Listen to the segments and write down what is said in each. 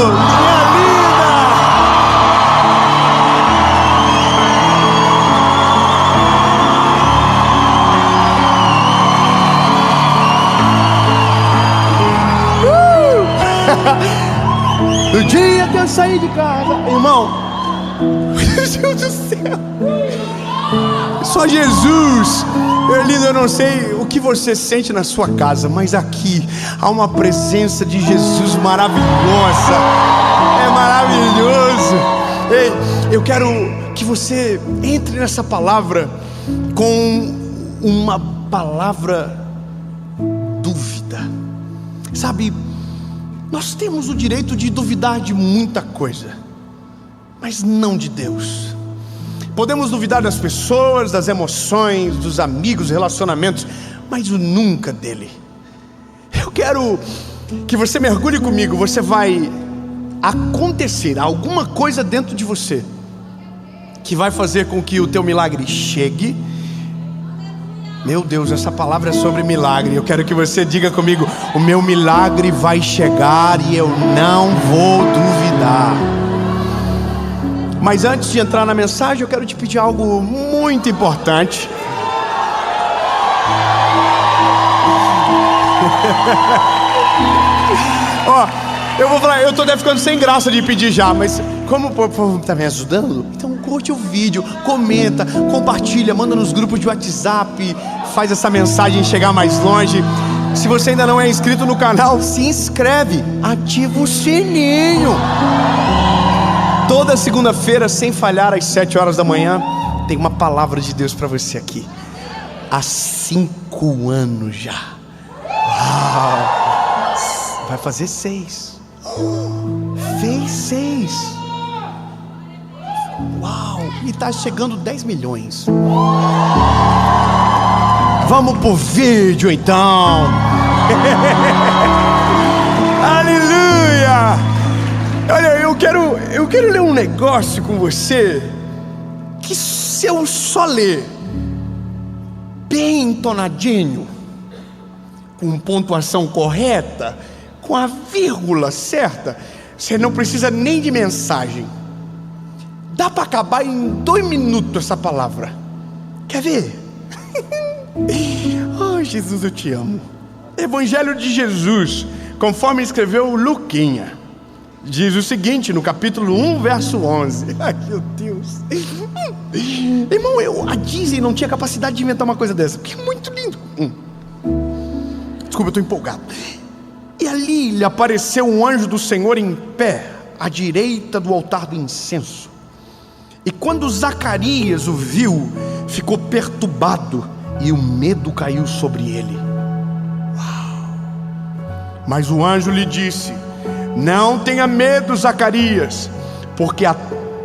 minha linda! No dia que eu saí de casa, irmão, meu Deus do céu, só Jesus. Lindo, eu não sei o que você sente na sua casa, mas aqui há uma presença de Jesus maravilhosa. É maravilhoso. Ei, eu quero que você entre nessa palavra com uma palavra dúvida. Sabe, nós temos o direito de duvidar de muita coisa, mas não de Deus. Podemos duvidar das pessoas, das emoções, dos amigos, relacionamentos, mas nunca dele. Eu quero que você mergulhe comigo. Você vai acontecer alguma coisa dentro de você que vai fazer com que o teu milagre chegue. Meu Deus, essa palavra é sobre milagre. Eu quero que você diga comigo: o meu milagre vai chegar e eu não vou duvidar. Mas antes de entrar na mensagem, eu quero te pedir algo muito importante. Ó, eu vou falar, eu tô até ficando sem graça de pedir já, mas como o povo tá me ajudando, então curte o vídeo, comenta, compartilha, manda nos grupos de WhatsApp, faz essa mensagem chegar mais longe. Se você ainda não é inscrito no canal, se inscreve, ativa o sininho. Toda segunda-feira, sem falhar, às 7 horas da manhã, tem uma palavra de Deus para você aqui. Há 5 anos já. Uau! Vai fazer 6. Fez 6. Uau! E está chegando 10 milhões. Vamos pro vídeo então. Aleluia! Olha, eu quero ler um negócio com você que, se eu só ler bem entonadinho, com pontuação correta, com a vírgula certa, você não precisa nem de mensagem. Dá para acabar em 2 minutos essa palavra. Quer ver? Oh, Jesus, eu te amo. Evangelho de Jesus, conforme escreveu Luquinha, diz o seguinte, no capítulo 1, verso 11. Ai, meu Deus. Irmão, a Disney não tinha capacidade de inventar uma coisa dessa, porque é muito lindo. Desculpa, eu estou empolgado. E ali lhe apareceu um anjo do Senhor em pé, à direita do altar do incenso. E quando Zacarias o viu, ficou perturbado, e o medo caiu sobre ele. Uau! Mas o anjo lhe disse: não tenha medo, Zacarias, porque a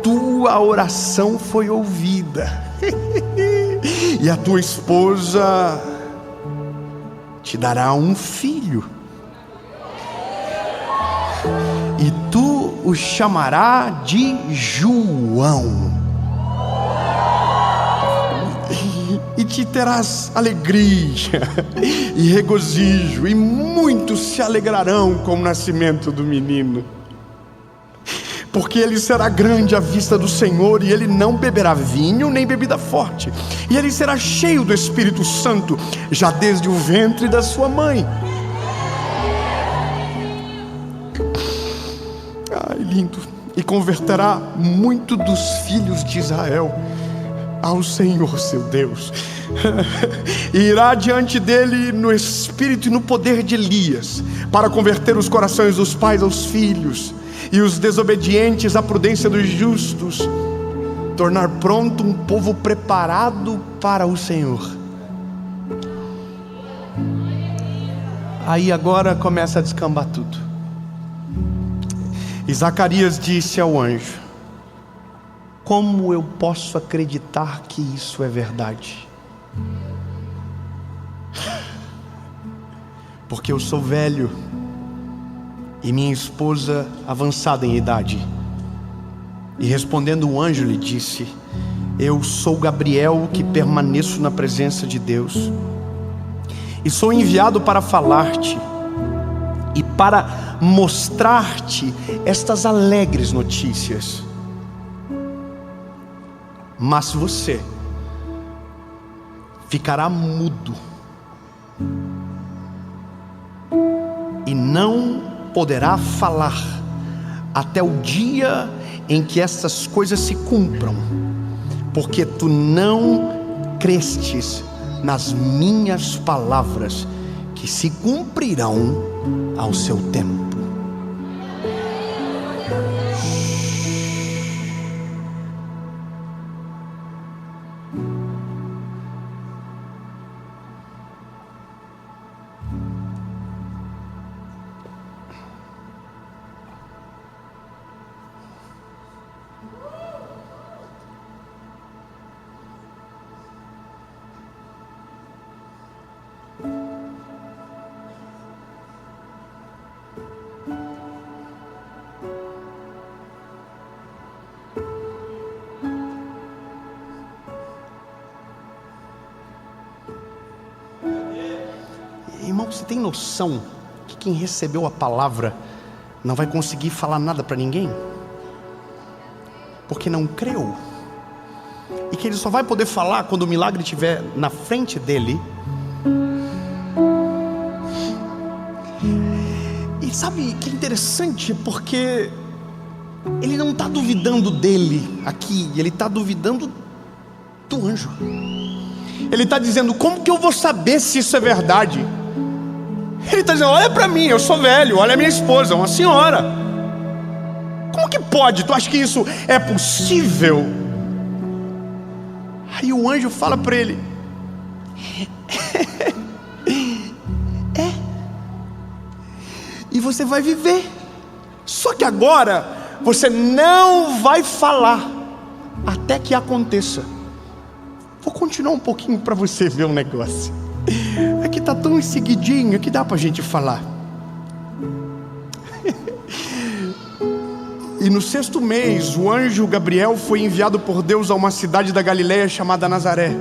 tua oração foi ouvida. E a tua esposa te dará um filho, e tu o chamarás de João. E te terás alegria e regozijo, e muitos se alegrarão com o nascimento do menino, porque ele será grande à vista do Senhor, e ele não beberá vinho nem bebida forte, e ele será cheio do Espírito Santo já desde o ventre da sua mãe. Ai, lindo. E converterá muito dos filhos de Israel ao Senhor seu Deus, e irá diante dele no espírito e no poder de Elias, para converter os corações dos pais aos filhos, e os desobedientes à prudência dos justos, tornar pronto um povo preparado para o Senhor. Aí agora começa a descambar tudo. E Zacarias disse ao anjo: como eu posso acreditar que isso é verdade? Porque eu sou velho e minha esposa avançada em idade. E respondendo o anjo lhe disse: eu sou Gabriel, que permaneço na presença de Deus, e sou enviado para falar-te e para mostrar-te estas alegres notícias. Mas você ficará mudo e não poderá falar até o dia em que essas coisas se cumpram, porque tu não crestes nas minhas palavras, que se cumprirão ao seu tempo. Irmão, você tem noção que quem recebeu a palavra não vai conseguir falar nada para ninguém? Porque não creu. E que ele só vai poder falar quando o milagre estiver na frente dele. E sabe que é interessante, porque ele não está duvidando dele aqui, ele está duvidando do anjo. Ele está dizendo: como que eu vou saber se isso é verdade? Ele está dizendo: olha para mim, eu sou velho, olha a minha esposa, uma senhora. Como que pode? Tu acha que isso é possível? Aí o anjo fala para ele: é. E você vai viver. Só que agora você não vai falar até que aconteça. Vou continuar um pouquinho para você ver um negócio. Aqui está tão seguidinho que dá para a gente falar. E no 6º mês, o anjo Gabriel foi enviado por Deus a uma cidade da Galileia chamada Nazaré.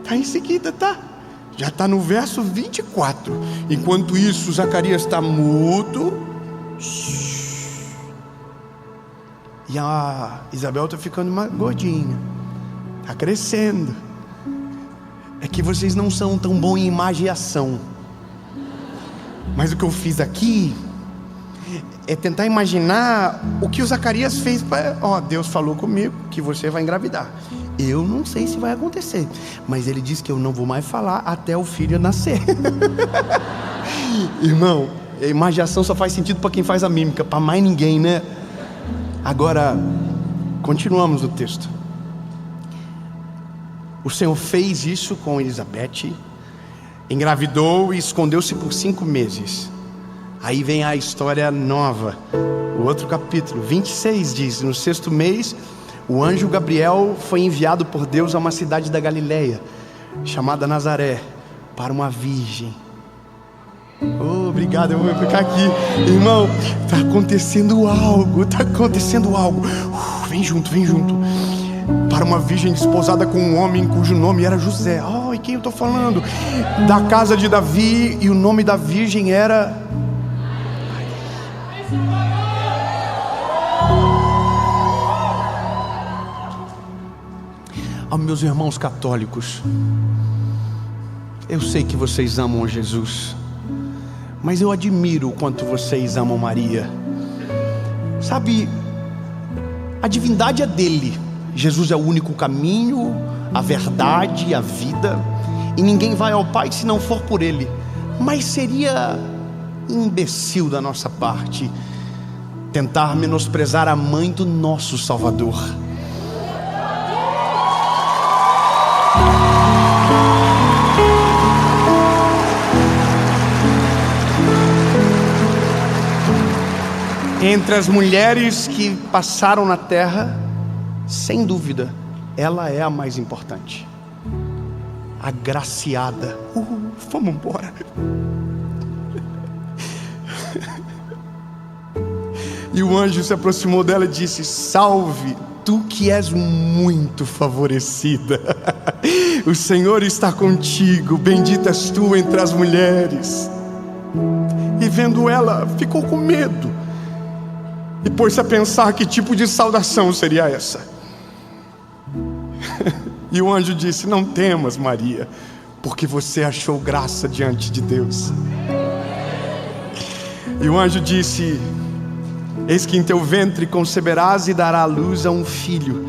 Está em seguida, tá? Já está no verso 24. Enquanto isso, Zacarias está mudo. E a Isabel está ficando uma gordinha. Está crescendo. É que vocês não são tão bons em imaginação. Mas o que eu fiz aqui é tentar imaginar o que o Zacarias fez. Deus falou comigo que você vai engravidar. Eu não sei se vai acontecer, mas ele disse que eu não vou mais falar até o filho nascer. Irmão, a imaginação só faz sentido para quem faz a mímica, para mais ninguém, né? Agora, continuamos o texto. O Senhor fez isso com Elizabeth, engravidou e escondeu-se por 5 meses. Aí vem a história nova. O outro capítulo, 26, diz: no 6º mês, o anjo Gabriel foi enviado por Deus a uma cidade da Galileia, chamada Nazaré, para uma virgem. Oh, obrigado, eu vou ficar aqui. Irmão, está acontecendo algo, está acontecendo algo. Vem junto, vem junto. Para uma virgem desposada com um homem cujo nome era José. E quem eu estou falando? Da casa de Davi, e o nome da virgem era... meus irmãos católicos, eu sei que vocês amam Jesus, mas eu admiro o quanto vocês amam Maria. Sabe, a divindade é dele. Jesus é o único caminho, a verdade, a vida, e ninguém vai ao Pai se não for por ele. Mas seria imbecil da nossa parte tentar menosprezar a mãe do nosso Salvador. Entre as mulheres que passaram na terra, sem dúvida, ela é a mais importante. Agraciada. Vamos embora. E o anjo se aproximou dela e disse: salve, tu que és muito favorecida. O Senhor está contigo, bendita és tu entre as mulheres. E e vendo ela, ficou com medo e pôs-se a pensar que tipo de saudação seria essa. E o anjo disse: não temas, Maria, porque você achou graça diante de Deus. E o anjo disse: eis que em teu ventre conceberás e dará à luz a um filho,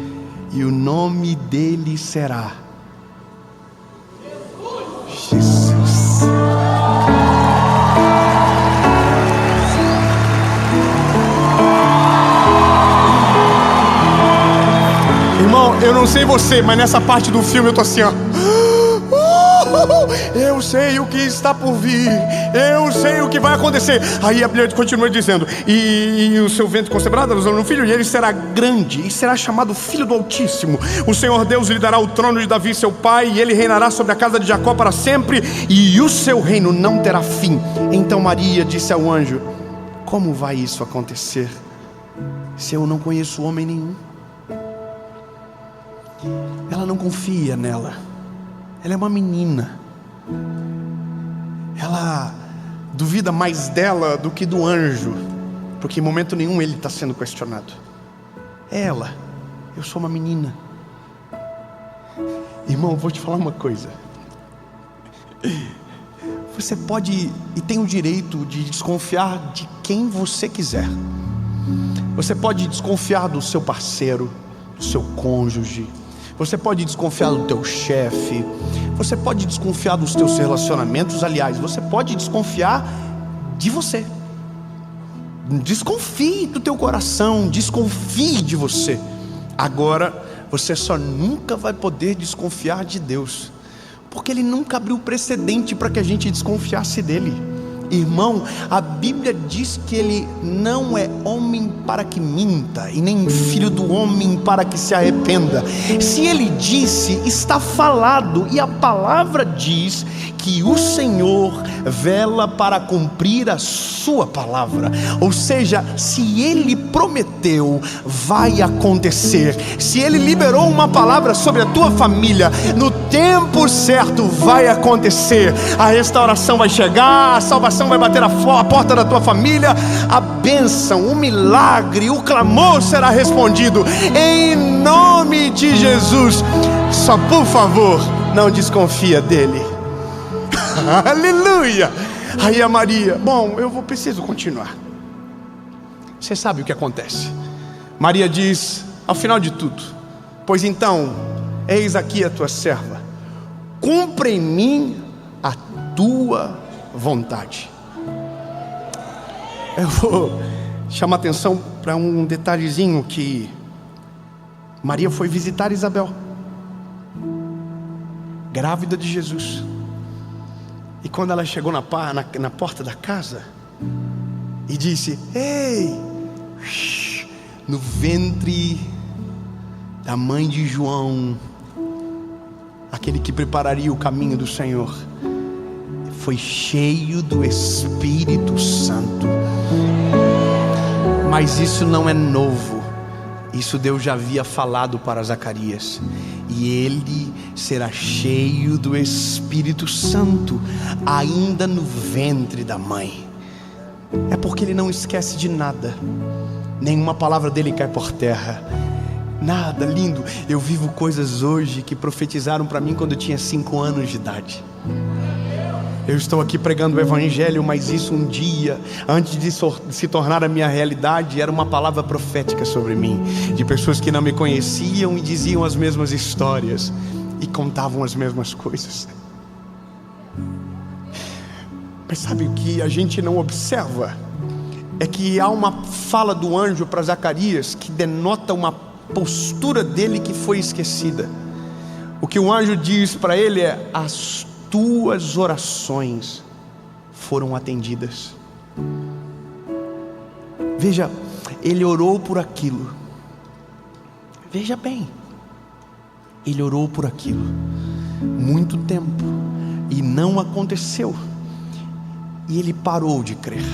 e o nome dele será Jesus. Irmão, eu não sei você, mas nessa parte do filme eu tô assim, ó. Eu sei o que está por vir, eu sei o que vai acontecer. Aí a Bíblia continua dizendo: e o seu ventre conceberá um filho, e ele será grande e será chamado Filho do Altíssimo. O Senhor Deus lhe dará o trono de Davi seu pai, e ele reinará sobre a casa de Jacó para sempre, e o seu reino não terá fim. Então Maria disse ao anjo: como vai isso acontecer, se eu não conheço homem nenhum? Ela não confia nela. Ela é uma menina. Ela duvida mais dela do que do anjo, porque em momento nenhum ele está sendo questionado. É ela. Eu sou uma menina. Irmão, eu vou te falar uma coisa. Você pode e tem o direito de desconfiar de quem você quiser. Você pode desconfiar do seu parceiro, do seu cônjuge. Você pode desconfiar do teu chefe. Você pode desconfiar dos teus relacionamentos. Aliás, você pode desconfiar de você. Desconfie do teu coração, desconfie de você. Agora, você só nunca vai poder desconfiar de Deus, porque Ele nunca abriu precedente para que a gente desconfiasse dEle. Irmão, a Bíblia diz que Ele não é homem para que minta, e nem filho do homem para que se arrependa. Se Ele disse, está falado. E a palavra diz que o Senhor vela para cumprir a sua palavra. Ou seja, se Ele prometeu, vai acontecer. Se Ele liberou uma palavra sobre a tua família, no tempo certo vai acontecer. A restauração vai chegar, a salvação vai bater a porta da tua família, a bênção, o milagre, o clamor será respondido em nome de Jesus. Só por favor, não desconfia dele. Aleluia. Aí a Maria: bom, preciso continuar. Você sabe o que acontece. Maria diz, ao final de tudo: pois então, eis aqui a tua serva, cumpra em mim a tua vontade. Eu vou chamar atenção para um detalhezinho, que Maria foi visitar Isabel, grávida de Jesus. E quando ela chegou na porta da casa e disse: ei, no ventre da mãe de João, aquele que prepararia o caminho do Senhor, foi cheio do Espírito Santo. Mas isso não é novo. Isso Deus já havia falado para Zacarias. E ele será cheio do Espírito Santo ainda no ventre da mãe. É porque ele não esquece de nada. Nenhuma palavra dele cai por terra. Nada. Lindo. Eu vivo coisas hoje que profetizaram para mim quando eu tinha 5 anos de idade. Eu estou aqui pregando o Evangelho, mas isso um dia, antes de se tornar a minha realidade, era uma palavra profética sobre mim, de pessoas que não me conheciam e diziam as mesmas histórias e contavam as mesmas coisas. Mas sabe o que a gente não observa? É que há uma fala do anjo para Zacarias que denota uma postura dele que foi esquecida. O que o anjo diz para ele é: as tuas orações foram atendidas. Veja, ele orou por aquilo. Veja bem, ele orou por aquilo muito tempo e não aconteceu. E ele parou de crer.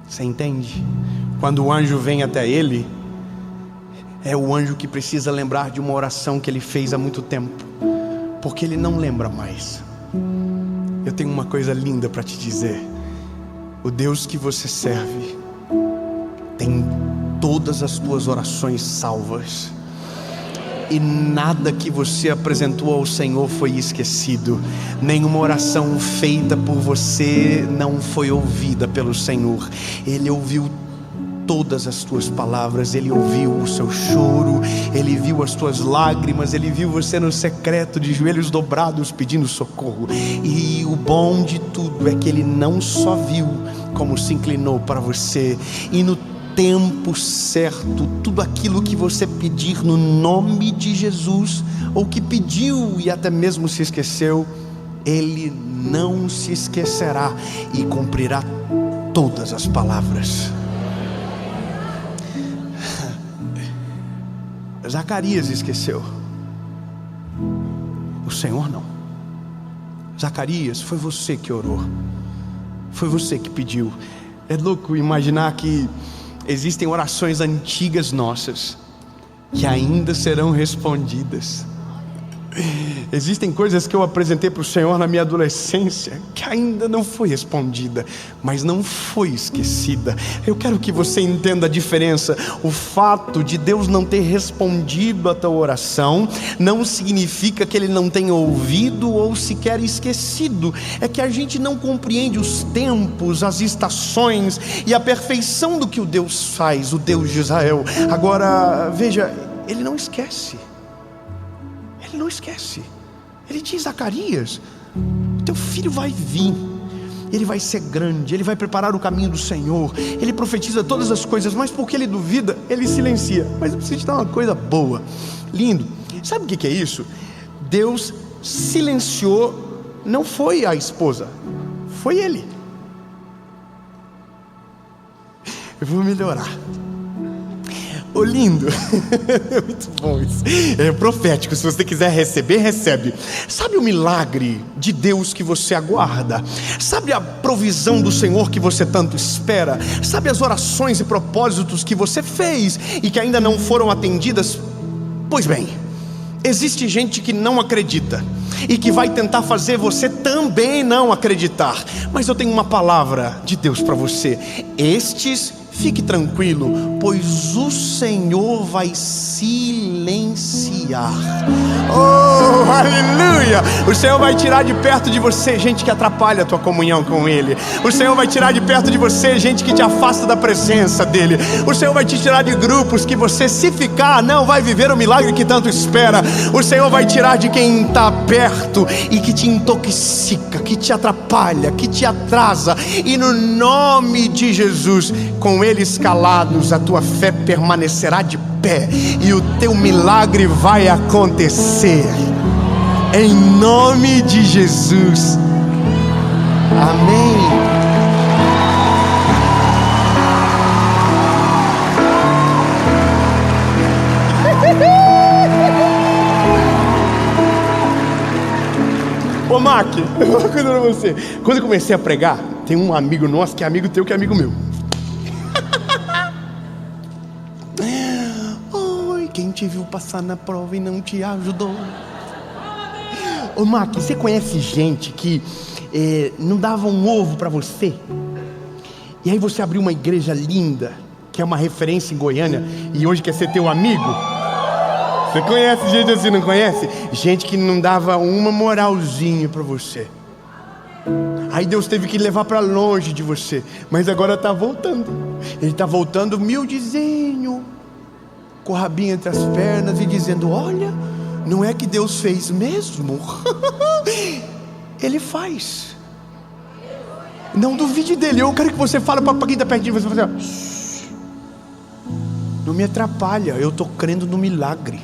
Você entende? Quando o anjo vem até ele, é o anjo que precisa lembrar de uma oração que ele fez há muito tempo, porque ele não lembra mais. Eu tenho uma coisa linda para te dizer. O Deus que você serve tem todas as tuas orações salvas. E nada que você apresentou ao Senhor foi esquecido. Nenhuma oração feita por você não foi ouvida pelo Senhor. Ele ouviu todas as tuas palavras. Ele ouviu o seu choro. Ele viu as tuas lágrimas. Ele viu você no secreto, de joelhos dobrados, pedindo socorro. E o bom de tudo é que Ele não só viu, como se inclinou para você. E no tempo certo, tudo aquilo que você pedir no nome de Jesus, ou que pediu e até mesmo se esqueceu, Ele não se esquecerá e cumprirá todas as palavras. Zacarias esqueceu, o Senhor não. Zacarias, foi você que orou, foi você que pediu. É louco imaginar que existem orações antigas nossas que ainda serão respondidas. Existem coisas que eu apresentei para o Senhor na minha adolescência que ainda não foi respondida, mas não foi esquecida. Eu quero que você entenda a diferença. O fato de Deus não ter respondido a tua oração não significa que Ele não tenha ouvido ou sequer esquecido. É que a gente não compreende os tempos, as estações e a perfeição do que o Deus faz, o Deus de Israel. Agora, veja, Ele não esquece. Ele não esquece. Ele diz: Zacarias, teu filho vai vir, ele vai ser grande, ele vai preparar o caminho do Senhor, ele profetiza todas as coisas, mas porque ele duvida, ele silencia. Mas eu preciso te dar uma coisa boa, lindo. Sabe o que é isso? Deus silenciou, não foi a esposa, foi ele. Eu vou melhorar. Ô lindo, é muito bom isso. É profético, se você quiser receber, recebe. Sabe o milagre de Deus que você aguarda? Sabe a provisão do Senhor que você tanto espera? Sabe as orações e propósitos que você fez e que ainda não foram atendidas? Pois bem, existe gente que não acredita e que vai tentar fazer você também não acreditar. Mas eu tenho uma palavra de Deus para você. Fique tranquilo, pois o Senhor vai silenciar. Oh, aleluia! O Senhor vai tirar de perto de você gente que atrapalha a tua comunhão com Ele. O Senhor vai tirar de perto de você gente que te afasta da presença dEle. O Senhor vai te tirar de grupos que você, se ficar, não vai viver o milagre que tanto espera. O Senhor vai tirar de quem está perto e que te intoxica, que te atrapalha, que te atrasa. E no nome de Jesus, com eles calados, a tua fé permanecerá de pé e o teu milagre vai acontecer, em nome de Jesus, amém. Ô Mac, uma coisa pra você. Quando eu comecei a pregar, tem um amigo nosso que é amigo teu, que é amigo meu. Quem te viu passar na prova e não te ajudou? Ô Mac, você conhece gente que não dava um ovo para você? E aí você abriu uma igreja linda, que é uma referência em Goiânia, e hoje quer ser teu amigo? Você conhece gente assim, não conhece? Gente que não dava uma moralzinha para você. Aí Deus teve que levar para longe de você, mas agora está voltando. Ele está voltando humildezinho, com o rabinho entre as pernas e dizendo: olha, não é que Deus fez mesmo? Ele faz. Não duvide dele. Eu quero que você fale para quem está pertinho de você, fala assim: não me atrapalha, eu estou crendo no milagre.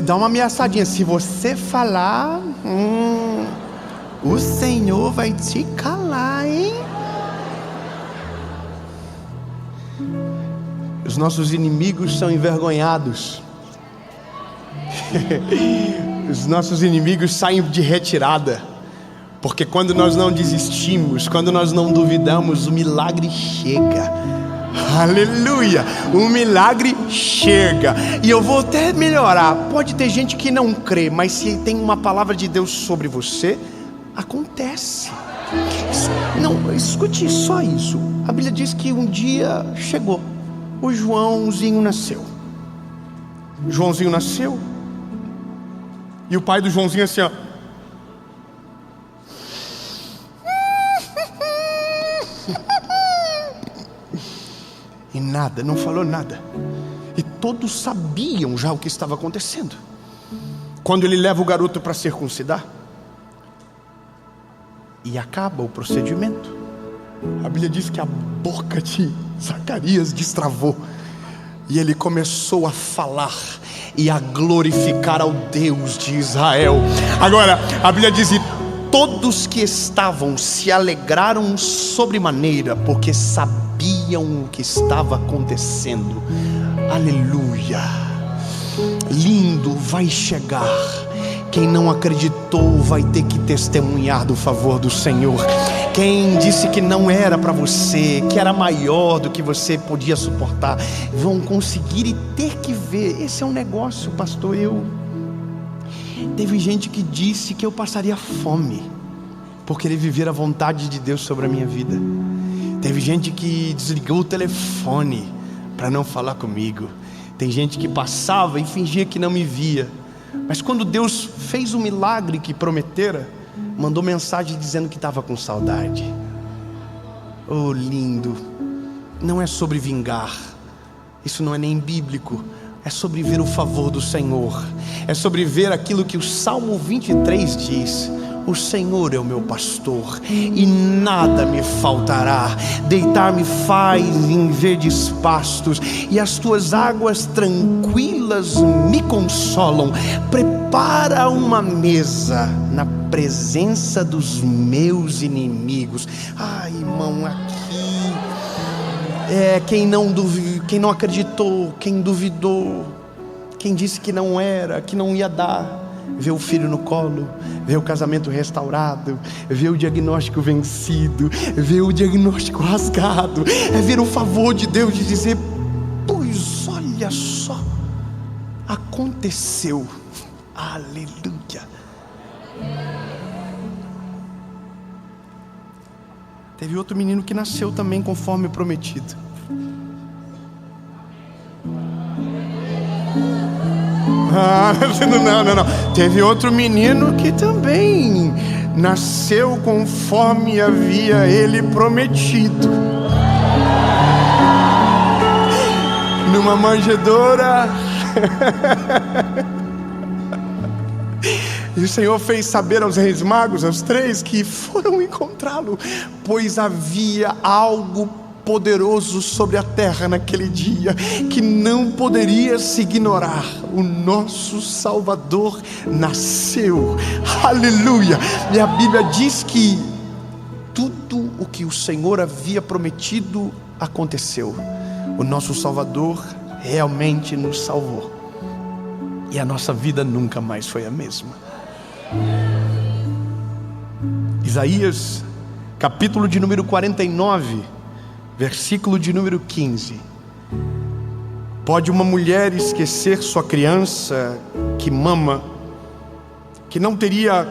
Dá uma ameaçadinha: se você falar, o Senhor vai te calar, hein? Os nossos inimigos são envergonhados. Os nossos inimigos saem de retirada, porque quando nós não desistimos, quando nós não duvidamos, o milagre chega. Aleluia! O milagre chega. E eu vou até melhorar. Pode ter gente que não crê, mas se tem uma palavra de Deus sobre você, acontece. Não, escute só isso. A Bíblia diz que um dia chegou, o Joãozinho nasceu. Joãozinho nasceu, e o pai do Joãozinho assim, ó. E nada, não falou nada. E todos sabiam já o que estava acontecendo. Quando ele leva o garoto para circuncidar, e acaba o procedimento, a Bíblia diz que a boca de Zacarias destravou, e ele começou a falar e a glorificar ao Deus de Israel. Agora, a Bíblia diz: e todos que estavam se alegraram sobremaneira, porque sabiam o que estava acontecendo. Aleluia! Lindo, vai chegar. Quem não acreditou vai ter que testemunhar do favor do Senhor. Quem disse que não era para você, que era maior do que você podia suportar, vão conseguir e ter que ver. Esse é um negócio, pastor. Teve gente que disse que eu passaria fome por querer viver a vontade de Deus sobre a minha vida. Teve gente que desligou o telefone para não falar comigo. Tem gente que passava e fingia que não me via. Mas quando Deus fez o milagre que prometera, mandou mensagem dizendo que estava com saudade. Oh, lindo! Não é sobre vingar. Isso não é nem bíblico. É sobre ver o favor do Senhor. É sobre ver aquilo que o Salmo 23 diz: o Senhor é o meu pastor e nada me faltará. Deitar-me faz em verdes pastos, e as tuas águas tranquilas me consolam. Prepara uma mesa na presença dos meus inimigos. Ai, irmão, aqui quem não acreditou, quem duvidou, quem disse que não era, que não ia dar, vê o filho no colo, vê o casamento restaurado, vê o diagnóstico vencido, vê o diagnóstico rasgado, é ver o favor de Deus de dizer: pois olha só, aconteceu. Aleluia. Teve outro menino que nasceu também conforme prometido. Não. Teve outro menino que também nasceu conforme havia ele prometido. Numa manjedoura. E o Senhor fez saber aos reis magos, aos 3, que foram encontrá-lo, pois havia algo poderoso sobre a terra naquele dia, que não poderia se ignorar. O nosso Salvador nasceu. Aleluia! E a Bíblia diz que tudo o que o Senhor havia prometido aconteceu. O nosso Salvador realmente nos salvou, e a nossa vida nunca mais foi a mesma. Isaías, capítulo de número 49, versículo de número 15. Pode uma mulher esquecer sua criança que mama, que não teria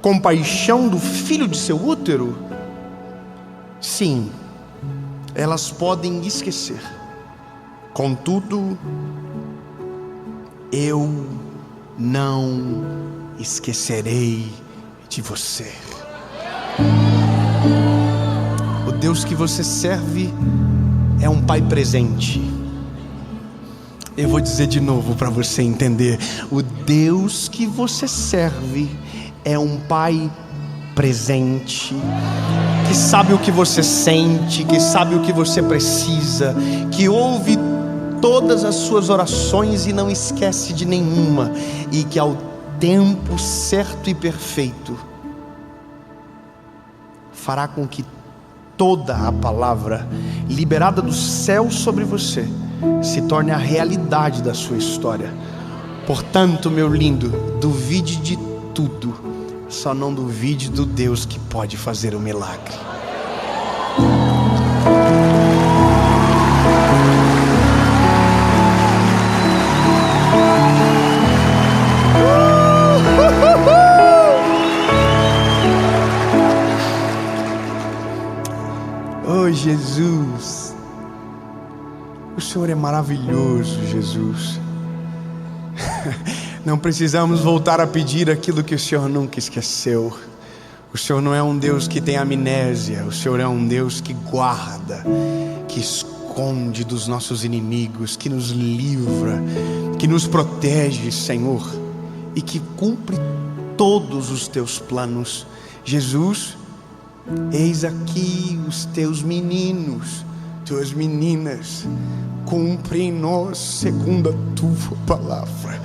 compaixão do filho de seu útero? Sim, elas podem esquecer. Contudo, eu não esquecerei de você. O Deus que você serve é um Pai presente. Eu vou dizer de novo para você entender. O Deus que você serve é um Pai presente, que sabe o que você sente, que sabe o que você precisa, que ouve todas as suas orações e não esquece de nenhuma, e que ao tempo certo e perfeito fará com que toda a palavra liberada do céu sobre você se torne a realidade da sua história. Portanto, meu lindo, duvide de tudo, só não duvide do Deus que pode fazer o milagre. Oh, Jesus. O Senhor é maravilhoso, Jesus. Não precisamos voltar a pedir aquilo que o Senhor nunca esqueceu. O Senhor não é um Deus que tem amnésia. O Senhor é um Deus que guarda, que esconde dos nossos inimigos, que nos livra, que nos protege, Senhor, e que cumpre todos os teus planos. Jesus, eis aqui os teus meninos, tuas meninas, cumpre em nós segundo a tua palavra.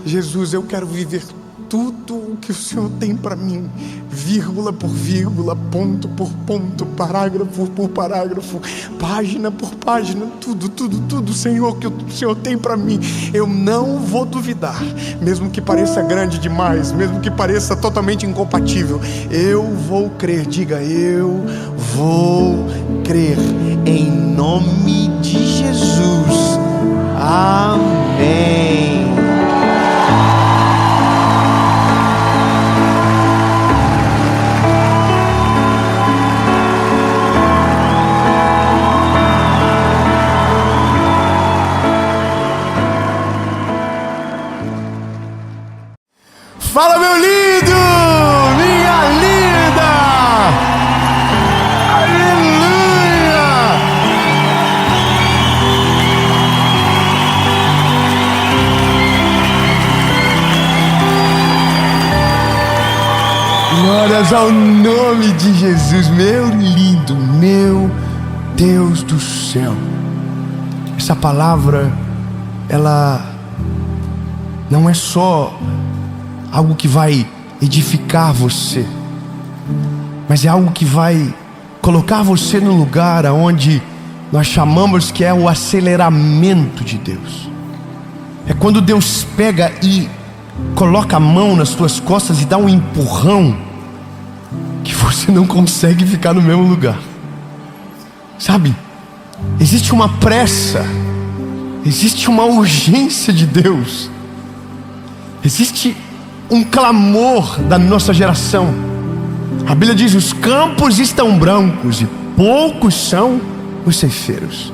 Jesus, eu quero viver tudo o que o Senhor tem para mim, vírgula por vírgula, ponto por ponto, parágrafo por parágrafo, página por página, tudo, Senhor, que o Senhor tem para mim. Eu não vou duvidar, mesmo que pareça grande demais, mesmo que pareça totalmente incompatível. Eu vou crer, diga, eu vou crer, em nome de Jesus. Amém. Fala, meu lindo, minha linda, aleluia. Glórias ao nome de Jesus, meu lindo, meu Deus do céu. Essa palavra, ela não é só algo que vai edificar você, mas é algo que vai colocar você no lugar onde nós chamamos que é o aceleramento de Deus. É quando Deus pega e coloca a mão nas tuas costas e dá um empurrão que você não consegue ficar no mesmo lugar. Sabe? Existe uma pressa, existe uma urgência de Deus, existe um clamor da nossa geração. A Bíblia diz: os campos estão brancos e poucos são os ceifeiros.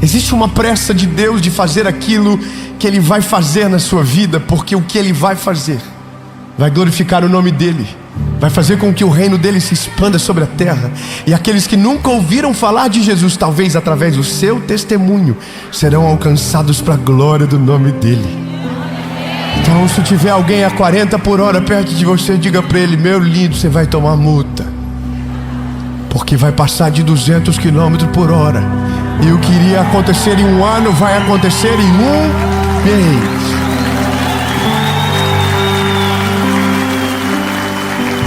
Existe uma pressa de Deus de fazer aquilo que Ele vai fazer na sua vida, porque o que Ele vai fazer vai glorificar o nome dEle, vai fazer com que o reino dEle se expanda sobre a terra. E aqueles que nunca ouviram falar de Jesus, talvez através do seu testemunho, serão alcançados para a glória do nome dEle. Então, se tiver alguém a 40 por hora perto de você, diga para ele: meu lindo, você vai tomar multa, porque vai passar de 200 km por hora. E o que iria acontecer em um ano vai acontecer em um mês.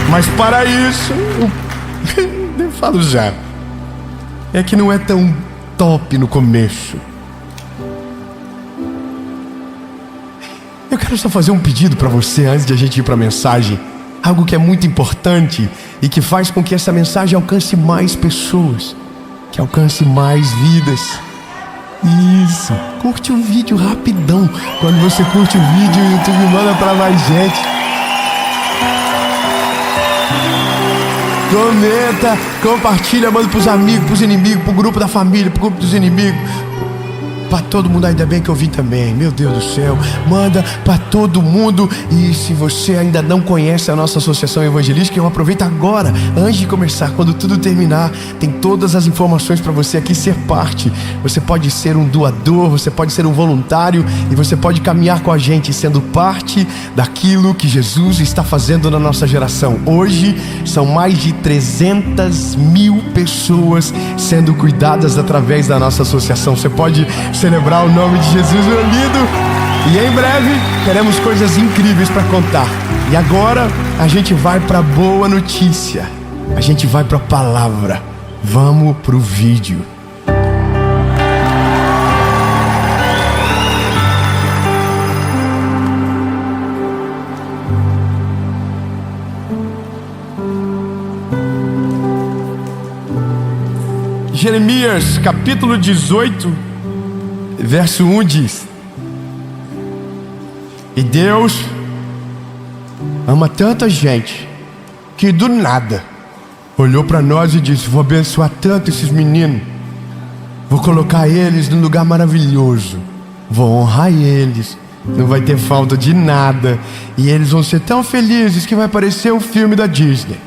Mas para isso, eu falo já, é que não é tão top no começo. Eu quero só fazer um pedido para você antes de a gente ir para a mensagem. Algo que é muito importante e que faz com que essa mensagem alcance mais pessoas, que alcance mais vidas. Isso, curte o vídeo rapidão. Quando você curte o vídeo, o YouTube manda para mais gente. Comenta, compartilha, manda pros amigos, pros inimigos, pro grupo da família, pro grupo dos inimigos, pra todo mundo. Ainda bem que eu vi também, meu Deus do céu. Manda pra todo mundo. E se você ainda não conhece a nossa associação evangelística, eu aproveito agora, antes de começar, quando tudo terminar, tem todas as informações para você aqui ser parte. Você pode ser um doador, você pode ser um voluntário, e você pode caminhar com a gente sendo parte daquilo que Jesus está fazendo na nossa geração. Hoje são mais de 300 mil pessoas sendo cuidadas através da nossa associação. Você pode celebrar o nome de Jesus, meu lindo. E em breve teremos coisas incríveis para contar. E agora a gente vai para a boa notícia. A gente vai para a palavra. Vamos pro vídeo. Jeremias capítulo 18, verso 1 diz: e Deus ama tanta gente que do nada olhou para nós e disse: vou abençoar tanto esses meninos, vou colocar eles num lugar maravilhoso, vou honrar eles, não vai ter falta de nada, e eles vão ser tão felizes que vai parecer um filme da Disney.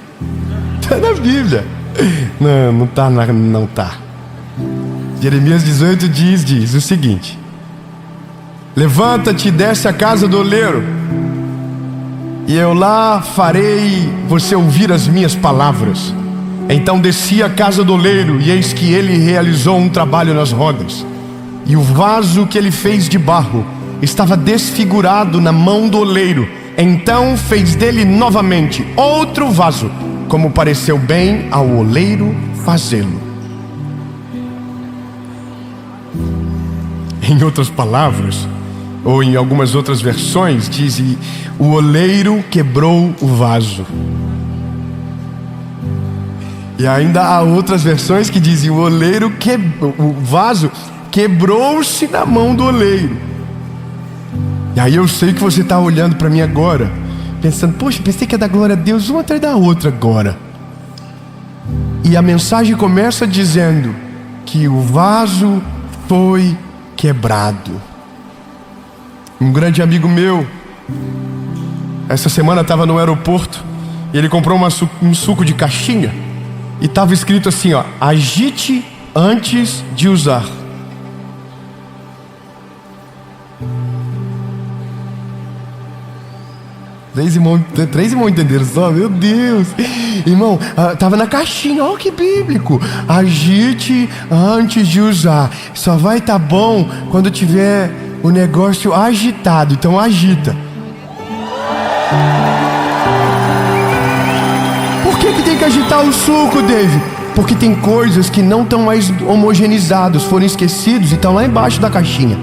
Está na Bíblia. Não tá. Jeremias 18 diz o seguinte: levanta-te e desce à casa do oleiro, e eu lá farei você ouvir as minhas palavras. Então desci à casa do oleiro, e eis que ele realizou um trabalho nas rodas, e o vaso que ele fez de barro estava desfigurado na mão do oleiro. Então fez dele novamente outro vaso, como pareceu bem ao oleiro fazê-lo. Em outras palavras, ou em algumas outras versões, diz: o oleiro quebrou o vaso. E ainda há outras versões que dizem: o vaso quebrou-se na mão do oleiro. E aí eu sei que você está olhando para mim agora, pensando: poxa, pensei que ia dar glória a Deus uma atrás da outra agora. E a mensagem começa dizendo que o vaso foi quebrado. Um grande amigo meu, essa semana estava no aeroporto, e ele comprou um suco de caixinha, e estava escrito assim, ó: agite antes de usar. Três irmãos entenderam só? Meu Deus! Irmão, estava na caixinha, olha que bíblico. Agite antes de usar. Só vai estar bom quando tiver o negócio agitado. Então agita. Por que tem que agitar o suco, Dave? Porque tem coisas que não estão mais homogeneizadas, foram esquecidos e estão lá embaixo da caixinha.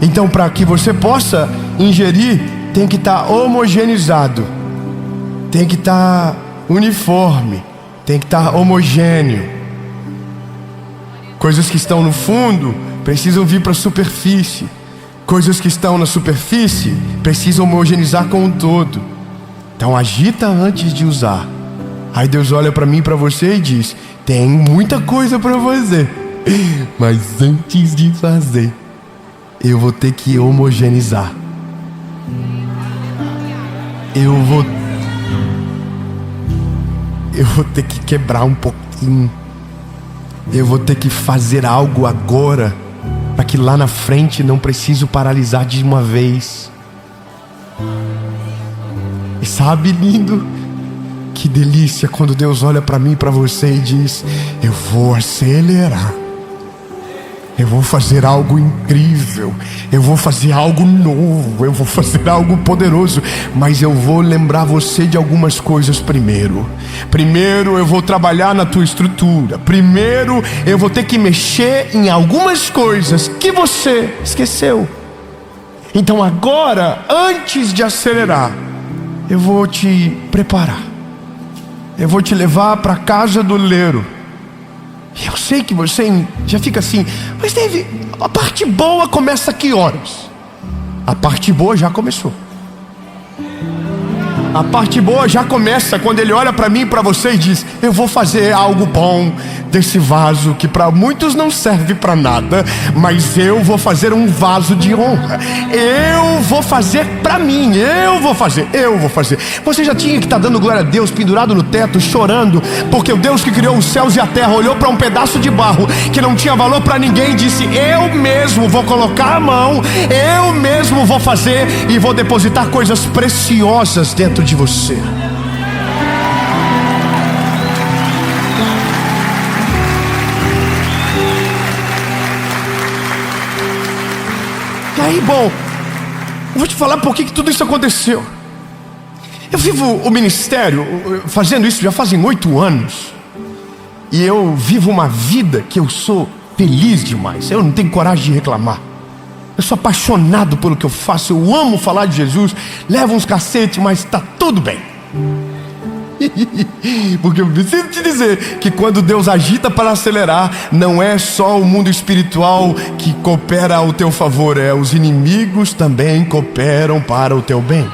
Então, para que você possa ingerir, tem que estar homogeneizado, tem que estar uniforme, tem que estar homogêneo. Coisas que estão no fundo precisam vir para a superfície. Coisas que estão na superfície precisam homogeneizar com o todo. Então agita antes de usar. Aí Deus olha para mim e para você e diz: tem muita coisa para fazer, mas antes de fazer, eu vou ter que homogeneizar. Eu vou ter que quebrar um pouquinho. Eu vou ter que fazer algo agora, para que lá na frente não preciso paralisar de uma vez. E sabe, lindo, que delícia quando Deus olha para mim e para você e diz: eu vou acelerar. Eu vou fazer algo incrível, eu vou fazer algo novo, eu vou fazer algo poderoso, mas eu vou lembrar você de algumas coisas primeiro. Primeiro eu vou trabalhar na tua estrutura. Primeiro eu vou ter que mexer em algumas coisas que você esqueceu. Então agora, antes de acelerar, eu vou te preparar. Eu vou te levar para a casa do oleiro. E eu sei que você já fica assim: mas Dave, a parte boa começa a que horas? A parte boa já começou. A parte boa já começa quando ele olha para mim e para você e diz: eu vou fazer algo bom desse vaso que para muitos não serve para nada, mas eu vou fazer um vaso de honra. Eu vou fazer para mim, eu vou fazer. Você já tinha que estar dando glória a Deus, pendurado no teto, chorando, porque o Deus que criou os céus e a terra olhou para um pedaço de barro que não tinha valor para ninguém e disse: eu mesmo vou colocar a mão, eu mesmo vou fazer e vou depositar coisas preciosas dentro de você. E aí, bom, eu vou te falar por que tudo isso aconteceu. Eu vivo o ministério fazendo isso já fazem 8 anos. E eu vivo uma vida que eu sou feliz demais. Eu não tenho coragem de reclamar. Eu sou apaixonado pelo que eu faço. Eu amo falar de Jesus. Levo uns cacetes, mas está tudo bem. Porque eu preciso te dizer que quando Deus agita para acelerar, não é só o mundo espiritual que coopera ao teu favor, os inimigos também cooperam para o teu bem.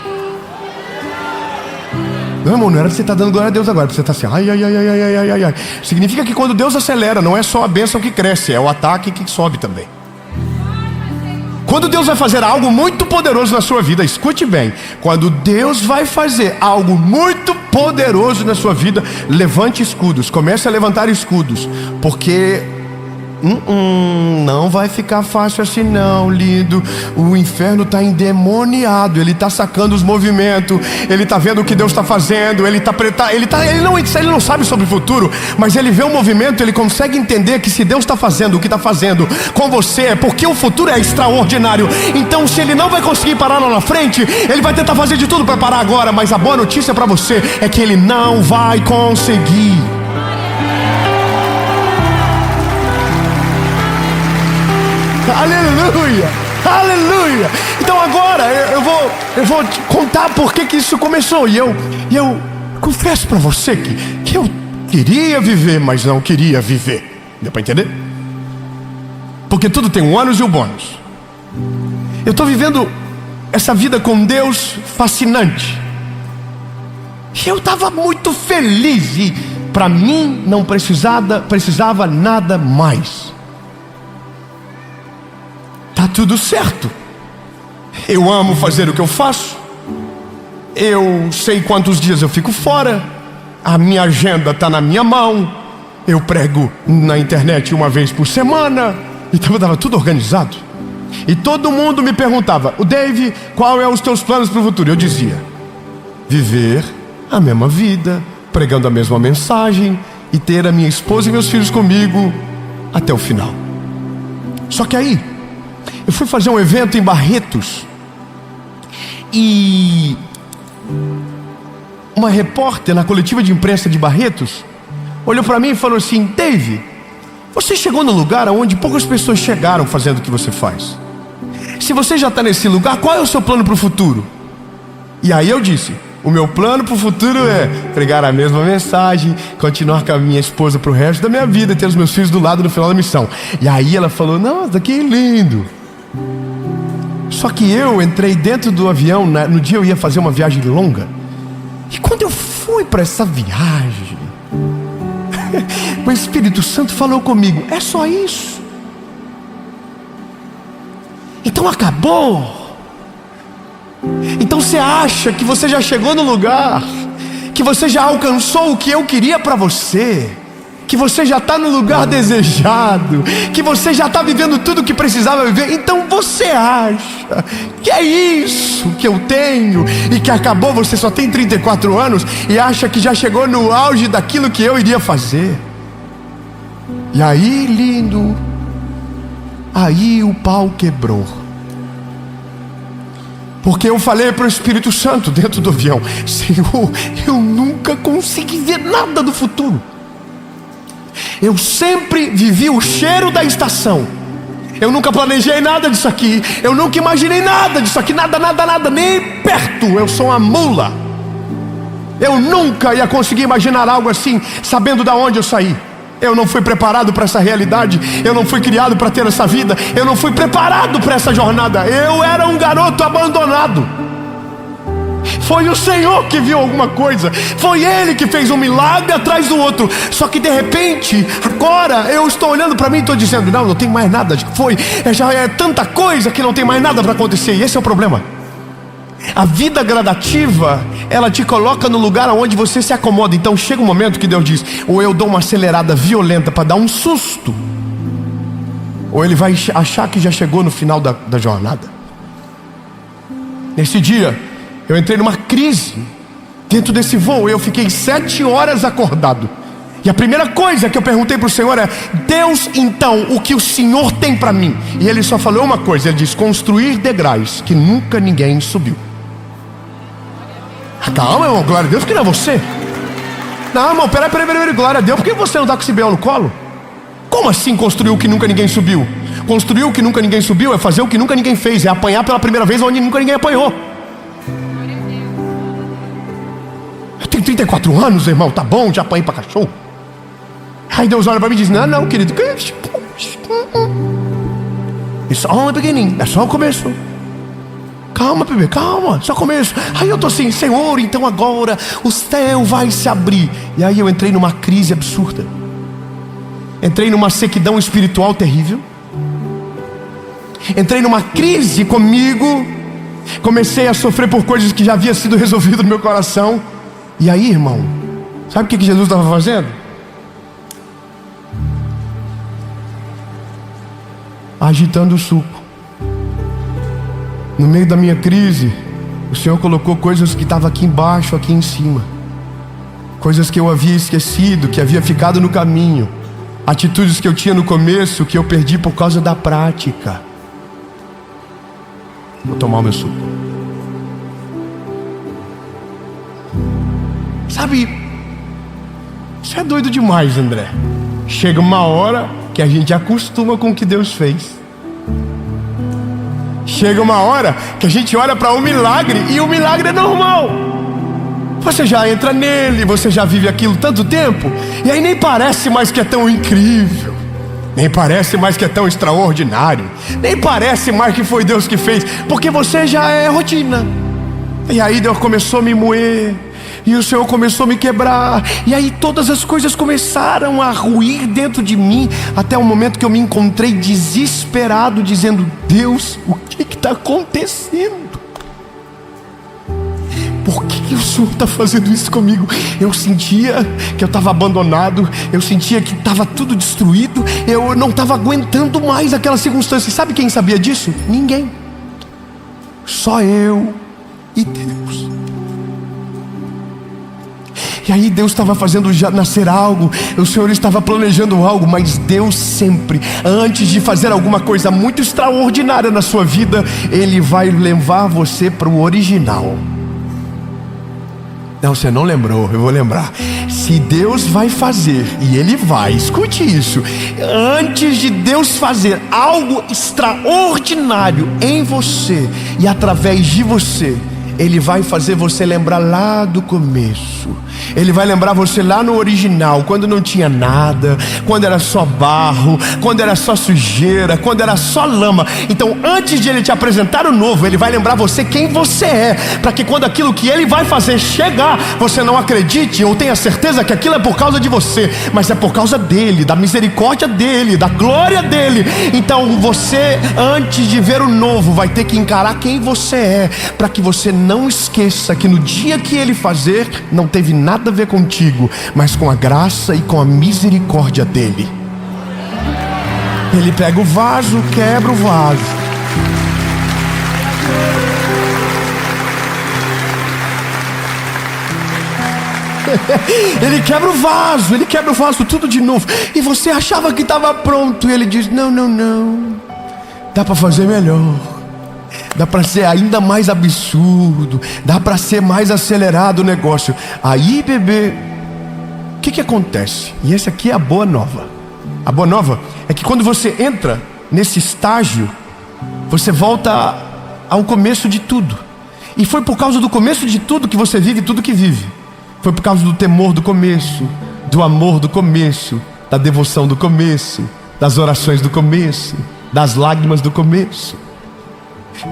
Não, irmão, não era pra você estar dando glória a Deus agora, pra você estar assim, ai, ai, ai, ai, ai, ai, ai, ai. Significa que quando Deus acelera, não é só a bênção que cresce, é o ataque que sobe também. Quando Deus vai fazer algo muito poderoso na sua vida, escute bem, quando Deus vai fazer algo muito poderoso na sua vida, levante escudos, comece a levantar escudos, porque não vai ficar fácil assim não, lindo. O inferno está endemoniado, ele está sacando os movimentos, ele está vendo o que Deus está fazendo, ele não sabe sobre o futuro, mas ele vê o movimento, ele consegue entender que se Deus está fazendo o que está fazendo com você, é porque o futuro é extraordinário. Então se ele não vai conseguir parar lá na frente, ele vai tentar fazer de tudo para parar agora, mas a boa notícia para você é que ele não vai conseguir. Aleluia, aleluia. Então agora eu vou te contar por que isso começou. E eu confesso para você que eu queria viver, mas não queria viver. Deu para entender? Porque tudo tem um ônus e um bônus. Eu estou vivendo essa vida com Deus fascinante. E eu estava muito feliz e para mim não precisava nada mais. Tá tudo certo. Eu amo fazer o que eu faço. Eu sei quantos dias eu fico fora. A minha agenda está na minha mão. Eu prego na internet uma vez por semana. Então estava tudo organizado. E todo mundo me perguntava: o Dave, qual é os teus planos para o futuro? Eu dizia: viver a mesma vida, pregando a mesma mensagem e ter a minha esposa e meus filhos comigo até o final. Só que aí eu fui fazer um evento em Barretos e uma repórter na coletiva de imprensa de Barretos olhou para mim e falou assim: Dave, você chegou no lugar onde poucas pessoas chegaram fazendo o que você faz. Se você já está nesse lugar, qual é o seu plano para o futuro? E aí eu disse: o meu plano para o futuro é pregar a mesma mensagem, continuar com a minha esposa para o resto da minha vida, ter os meus filhos do lado no final da missão. E aí ela falou: nossa, que lindo. Só que eu entrei dentro do avião, no dia eu ia fazer uma viagem longa. E quando eu fui para essa viagem, o Espírito Santo falou comigo: é só isso? Então acabou. Então você acha que você já chegou no lugar, que você já alcançou o que eu queria para você, que você já está no lugar desejado, que você já está vivendo tudo o que precisava viver. Então você acha que é isso que eu tenho e que acabou? Você só tem 34 anos e acha que já chegou no auge daquilo que eu iria fazer. E aí, lindo, aí o pau quebrou. Porque eu falei para o Espírito Santo dentro do avião: Senhor, eu nunca consegui ver nada do futuro. Eu sempre vivi o cheiro da estação. Eu nunca planejei nada disso aqui. Eu nunca imaginei nada disso aqui. Nada, nem perto. Eu sou uma mula. Eu nunca ia conseguir imaginar algo assim, sabendo de onde eu saí. Eu não fui preparado para essa realidade. Eu não fui criado para ter essa vida. Eu não fui preparado para essa jornada. Eu era um garoto abandonado. Foi o Senhor que viu alguma coisa. Foi Ele que fez um milagre atrás do outro. Só que de repente, agora eu estou olhando para mim e estou dizendo: não tem mais nada. Já é tanta coisa que não tem mais nada para acontecer. E esse é o problema. A vida gradativa, ela te coloca no lugar onde você se acomoda. Então chega um momento que Deus diz: ou eu dou uma acelerada violenta para dar um susto, ou Ele vai achar que já chegou no final da jornada. Nesse dia eu entrei numa crise dentro desse voo. Eu fiquei 7 horas acordado. E a primeira coisa que eu perguntei para o Senhor é: Deus, então, o que o Senhor tem para mim? E Ele só falou uma coisa. Ele disse: construir degraus que nunca ninguém subiu. Calma, irmão, glória a Deus, porque não é você. Não, irmão, peraí, glória a Deus, por que você não está com esse B.O. no colo? Como assim construir o que nunca ninguém subiu? Construir o que nunca ninguém subiu é fazer o que nunca ninguém fez. É apanhar pela primeira vez onde nunca ninguém apanhou. Eu tenho 34 anos, irmão, tá bom, já apanhei pra cachorro. Aí Deus olha para mim e diz: não, querido, it's only beginning, é só o começo. calma, bebê, calma, só começo. Aí eu tô assim, Senhor, então agora o céu vai se abrir. E aí eu entrei numa crise absurda. Entrei numa sequidão espiritual terrível. Entrei numa crise comigo. Comecei a sofrer por coisas que já havia sido resolvidas no meu coração. E aí, irmão, sabe o que Jesus estava fazendo? Agitando o suco. No meio da minha crise, o Senhor colocou coisas que estavam aqui embaixo, aqui em cima. Coisas que eu havia esquecido, que havia ficado no caminho. Atitudes que eu tinha no começo, que eu perdi por causa da prática. Vou tomar o meu suco. Sabe, isso é doido demais, André. Chega uma hora que a gente acostuma com o que Deus fez. Chega uma hora que a gente olha para um milagre e o milagre é normal. Você já entra nele, você já vive aquilo tanto tempo, e aí nem parece mais que é tão incrível, nem parece mais que é tão extraordinário, nem parece mais que foi Deus que fez, porque você já é rotina. E aí Deus começou a me moer, e o Senhor começou a me quebrar, e aí todas as coisas começaram a ruir dentro de mim, até o momento que eu me encontrei desesperado, dizendo: Deus, o que está acontecendo? Por que o Senhor está fazendo isso comigo? Eu sentia que eu estava abandonado, eu sentia que estava tudo destruído, eu não estava aguentando mais aquela circunstância. E sabe quem sabia disso? Ninguém. Só eu e Deus. E aí Deus estava fazendo já nascer algo, o Senhor estava planejando algo, mas Deus sempre, antes de fazer alguma coisa muito extraordinária na sua vida, Ele vai levar você para o original. Não, você não lembrou, eu vou lembrar. Se Deus vai fazer, e Ele vai, escute isso, antes de Deus fazer algo extraordinário em você e através de você, Ele vai fazer você lembrar lá do começo. Ele vai lembrar você lá no original, quando não tinha nada, quando era só barro, quando era só sujeira, quando era só lama. Então antes de Ele te apresentar o novo, Ele vai lembrar você quem você é, para que quando aquilo que Ele vai fazer chegar, você não acredite ou tenha certeza que aquilo é por causa de você, mas é por causa dEle, da misericórdia dEle, da glória dEle. Então você, antes de ver o novo, vai ter que encarar quem você é, para que você não esqueça que no dia que Ele fazer, não teve nada a ver contigo, mas com a graça e com a misericórdia dEle. Ele pega o vaso, quebra o vaso. Ele quebra o vaso tudo de novo. E você achava que estava pronto, e Ele diz: não, não, não, dá para fazer melhor. Dá para ser ainda mais absurdo, dá para ser mais acelerado o negócio. Aí, bebê, o que acontece? E essa aqui é a boa nova. A boa nova é que quando você entra nesse estágio, você volta ao começo de tudo. E foi por causa do começo de tudo que você vive tudo que vive. Foi por causa do temor do começo, do amor do começo, da devoção do começo, das orações do começo, das lágrimas do começo,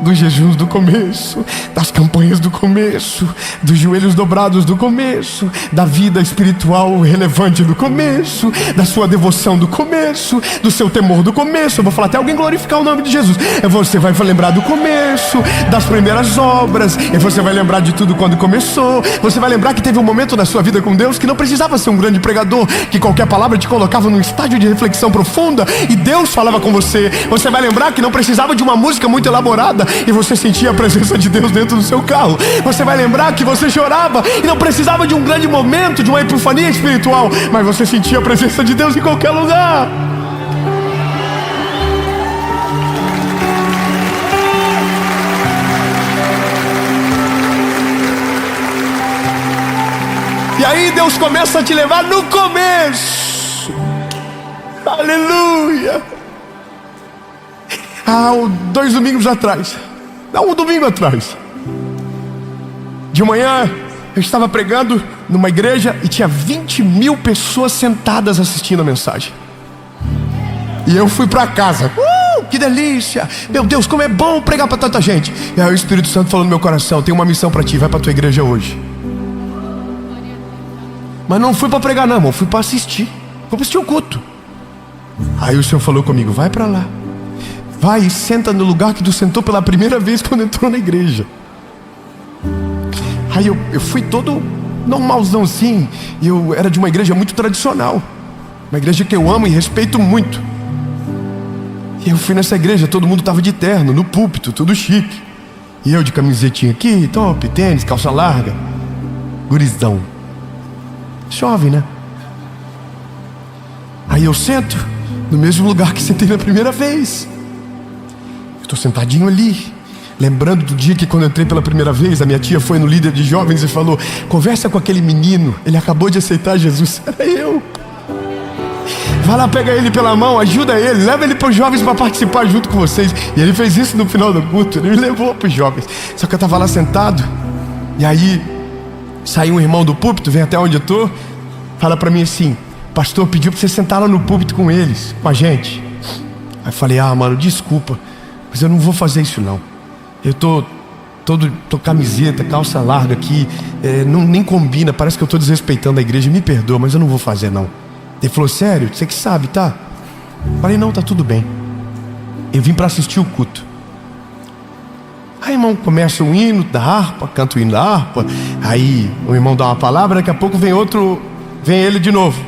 dos jejuns do começo, das campanhas do começo, dos joelhos dobrados do começo, da vida espiritual relevante do começo, da sua devoção do começo, do seu temor do começo. Eu vou falar até alguém glorificar o nome de Jesus. Você vai lembrar do começo, das primeiras obras, e você vai lembrar de tudo quando começou. Você vai lembrar que teve um momento na sua vida com Deus que não precisava ser um grande pregador, que qualquer palavra te colocava num estágio de reflexão profunda e Deus falava com você. Você vai lembrar que não precisava de uma música muito elaborada e você sentia a presença de Deus dentro do seu carro. Você vai lembrar que você chorava e não precisava de um grande momento, de uma epifania espiritual, mas você sentia a presença de Deus em qualquer lugar. E aí Deus começa a te levar no começo. Aleluia. Um domingo atrás, de manhã, eu estava pregando numa igreja e tinha 20 mil pessoas sentadas assistindo a mensagem. E eu fui para casa, que delícia, meu Deus, como é bom pregar para tanta gente. E aí o Espírito Santo falou no meu coração: tem uma missão para ti, vai para tua igreja hoje. Mas não fui para pregar não, irmão, fui para assistir. Fui para assistir o culto. Aí o Senhor falou comigo: vai para lá, vai e senta no lugar que tu sentou pela primeira vez quando entrou na igreja. Aí eu fui todo normalzão assim. E eu era de uma igreja muito tradicional, uma igreja que eu amo e respeito muito. E eu fui nessa igreja, todo mundo estava de terno, no púlpito, tudo chique. E eu de camisetinha aqui, top, tênis, calça larga, gurizão, jovem, né? Aí eu sento no mesmo lugar que sentei na primeira vez. Eu estou sentadinho ali, lembrando do dia que quando eu entrei pela primeira vez, a minha tia foi no líder de jovens e falou: conversa com aquele menino, ele acabou de aceitar Jesus. Era eu. Vai lá, pega ele pela mão, ajuda ele, leva ele para os jovens para participar junto com vocês. E ele fez isso no final do culto, ele me levou para os jovens. Só que eu estava lá sentado, e aí saiu um irmão do púlpito, vem até onde eu estou, fala para mim assim: pastor pediu para você sentar lá no púlpito com eles, com a gente. Aí eu falei: ah, mano, desculpa, mas eu não vou fazer isso não. Eu tô camiseta, calça larga aqui, nem combina, parece que eu estou desrespeitando a igreja, me perdoa, mas eu não vou fazer não. Ele falou: sério? Você que sabe, tá? Falei: não, tá tudo bem. Eu vim para assistir o culto. Aí, irmão, começa o hino da harpa, canta o hino da harpa. Aí o irmão dá uma palavra, daqui a pouco vem ele de novo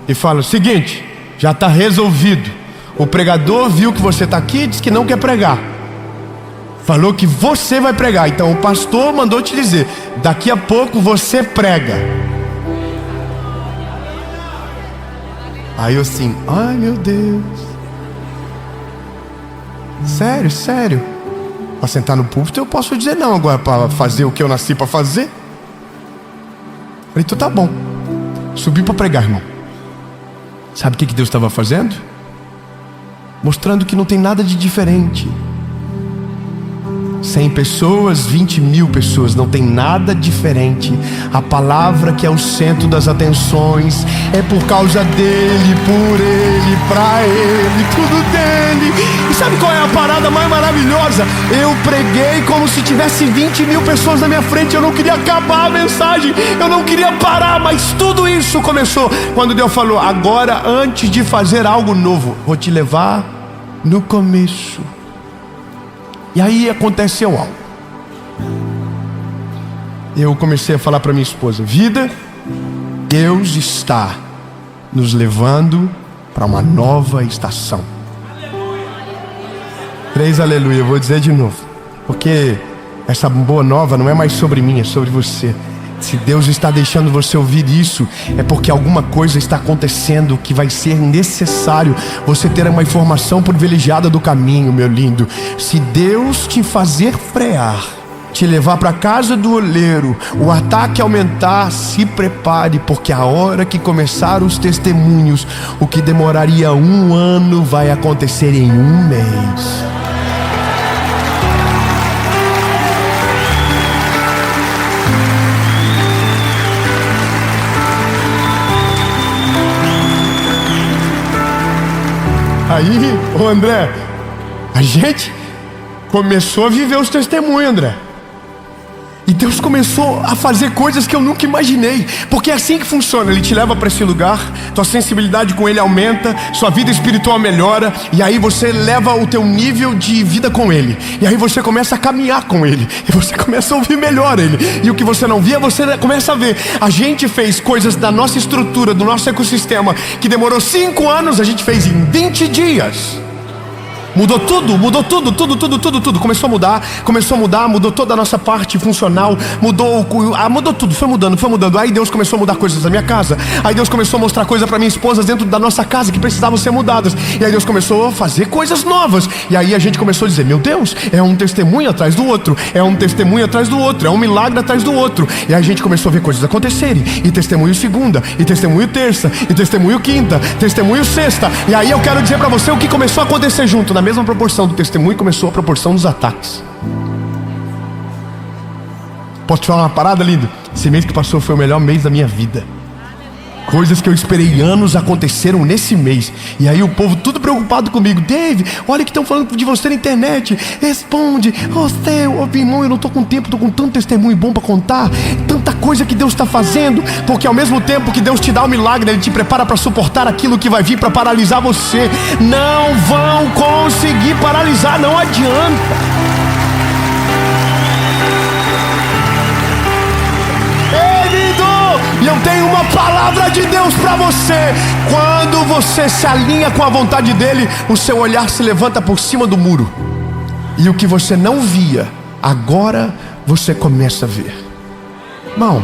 e fala: seguinte, já está resolvido. O pregador viu que você está aqui e disse que não quer pregar. Falou que você vai pregar. Então o pastor mandou te dizer: daqui a pouco você prega. Aí eu assim: ai meu Deus, sério, para sentar no púlpito eu posso dizer não, agora para fazer o que eu nasci para fazer. Falei: então tá bom. Subi para pregar, irmão. Sabe o que Deus estava fazendo? Mostrando que não tem nada de diferente. 100 pessoas, 20 mil pessoas, não tem nada diferente. A palavra que é o centro das atenções é por causa dele, por ele, pra ele, tudo dele. E sabe qual é a parada mais maravilhosa? Eu preguei como se tivesse 20 mil pessoas na minha frente. Eu não queria acabar a mensagem, eu não queria parar, mas tudo isso começou quando Deus falou: agora, antes de fazer algo novo, vou te levar no começo. E aí aconteceu algo. Eu comecei a falar para minha esposa: vida, Deus está nos levando para uma nova estação. 3 aleluia, eu vou dizer de novo, porque essa boa nova não é mais sobre mim, é sobre você. Se Deus está deixando você ouvir isso, é porque alguma coisa está acontecendo que vai ser necessário você ter uma informação privilegiada do caminho, meu lindo. Se Deus te fazer frear, te levar para casa do oleiro, o ataque aumentar, se prepare, porque a hora que começar os testemunhos, o que demoraria 1 ano vai acontecer em 1 mês. Aí, ô André, a gente começou a viver os testemunhos, André. E Deus começou a fazer coisas que eu nunca imaginei. Porque é assim que funciona. Ele te leva para esse lugar, tua sensibilidade com Ele aumenta, sua vida espiritual melhora, e aí você leva o teu nível de vida com Ele. E aí você começa a caminhar com Ele, e você começa a ouvir melhor Ele. E o que você não via, você começa a ver. A gente fez coisas da nossa estrutura, do nosso ecossistema, que demorou 5 anos, a gente fez em 20 dias. Mudou tudo. Começou a mudar, mudou toda a nossa parte funcional, mudou tudo, foi mudando. Aí Deus começou a mudar coisas da minha casa. Aí Deus começou a mostrar coisas para minha esposa dentro da nossa casa que precisavam ser mudadas. E aí Deus começou a fazer coisas novas. E aí a gente começou a dizer: meu Deus, é um testemunho atrás do outro, é um testemunho atrás do outro, é um milagre atrás do outro. E aí a gente começou a ver coisas acontecerem. E testemunho segunda, e testemunho terça, e testemunho quinta, testemunho sexta. E aí eu quero dizer para você o que começou a acontecer junto. Na mesma proporção do testemunho começou a proporção dos ataques. Posso te falar uma parada, lindo? Esse mês que passou foi o melhor mês da minha vida. Coisas que eu esperei anos aconteceram nesse mês. E aí o povo tudo preocupado comigo. Dave, olha o que estão falando de você na internet. Responde. Irmão, eu não estou com tempo, estou com tanto testemunho bom para contar. Tanta coisa que Deus está fazendo. Porque ao mesmo tempo que Deus te dá o milagre, Ele te prepara para suportar aquilo que vai vir para paralisar você. Não vão conseguir paralisar, não adianta. E eu tenho uma palavra de Deus para você. Quando você se alinha com a vontade dEle, o seu olhar se levanta por cima do muro. E o que você não via, agora você começa a ver. Irmão,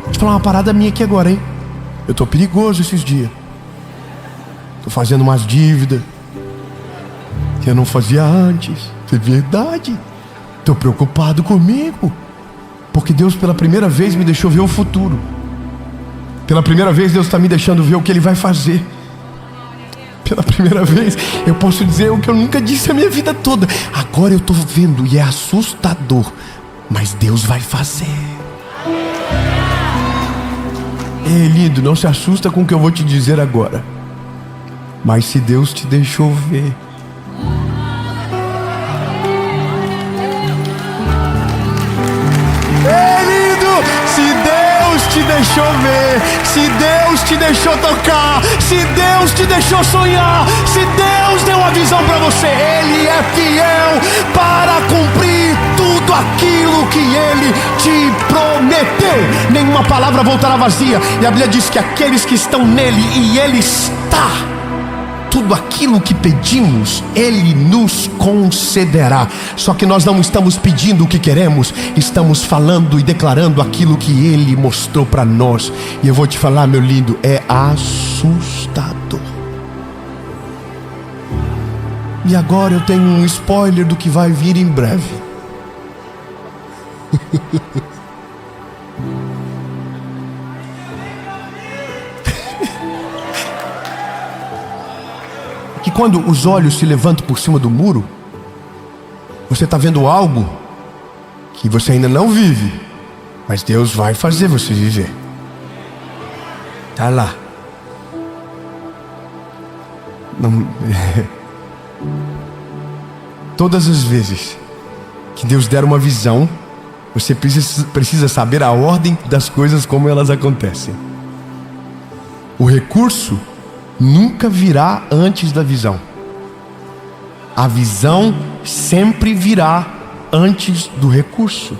vou te falar uma parada minha aqui agora, hein? Eu tô perigoso esses dias. Tô fazendo umas dívidas que eu não fazia antes. É verdade. Tô preocupado comigo. Porque Deus pela primeira vez me deixou ver o futuro. Pela primeira vez Deus está me deixando ver o que Ele vai fazer. Pela primeira vez eu posso dizer o que eu nunca disse a minha vida toda. Agora eu estou vendo e é assustador. Mas Deus vai fazer. Ei, lindo, não se assusta com o que eu vou te dizer agora. Mas se Deus te deixou ver, te deixou ver, se Deus te deixou tocar, se Deus te deixou sonhar, se Deus deu uma visão para você, Ele é fiel para cumprir tudo aquilo que Ele te prometeu. Nenhuma palavra voltará vazia. E a Bíblia diz que aqueles que estão nele e Ele está, tudo aquilo que pedimos, Ele nos concederá. Só que nós não estamos pedindo o que queremos, estamos falando e declarando aquilo que Ele mostrou para nós. E eu vou te falar, meu lindo, é assustador. E agora eu tenho um spoiler do que vai vir em breve. Que quando os olhos se levantam por cima do muro, você está vendo algo que você ainda não vive, mas Deus vai fazer você viver. Está lá. Não... Todas as vezes que Deus der uma visão, você precisa saber a ordem das coisas, como elas acontecem. O recurso nunca virá antes da visão. A visão sempre virá antes do recurso.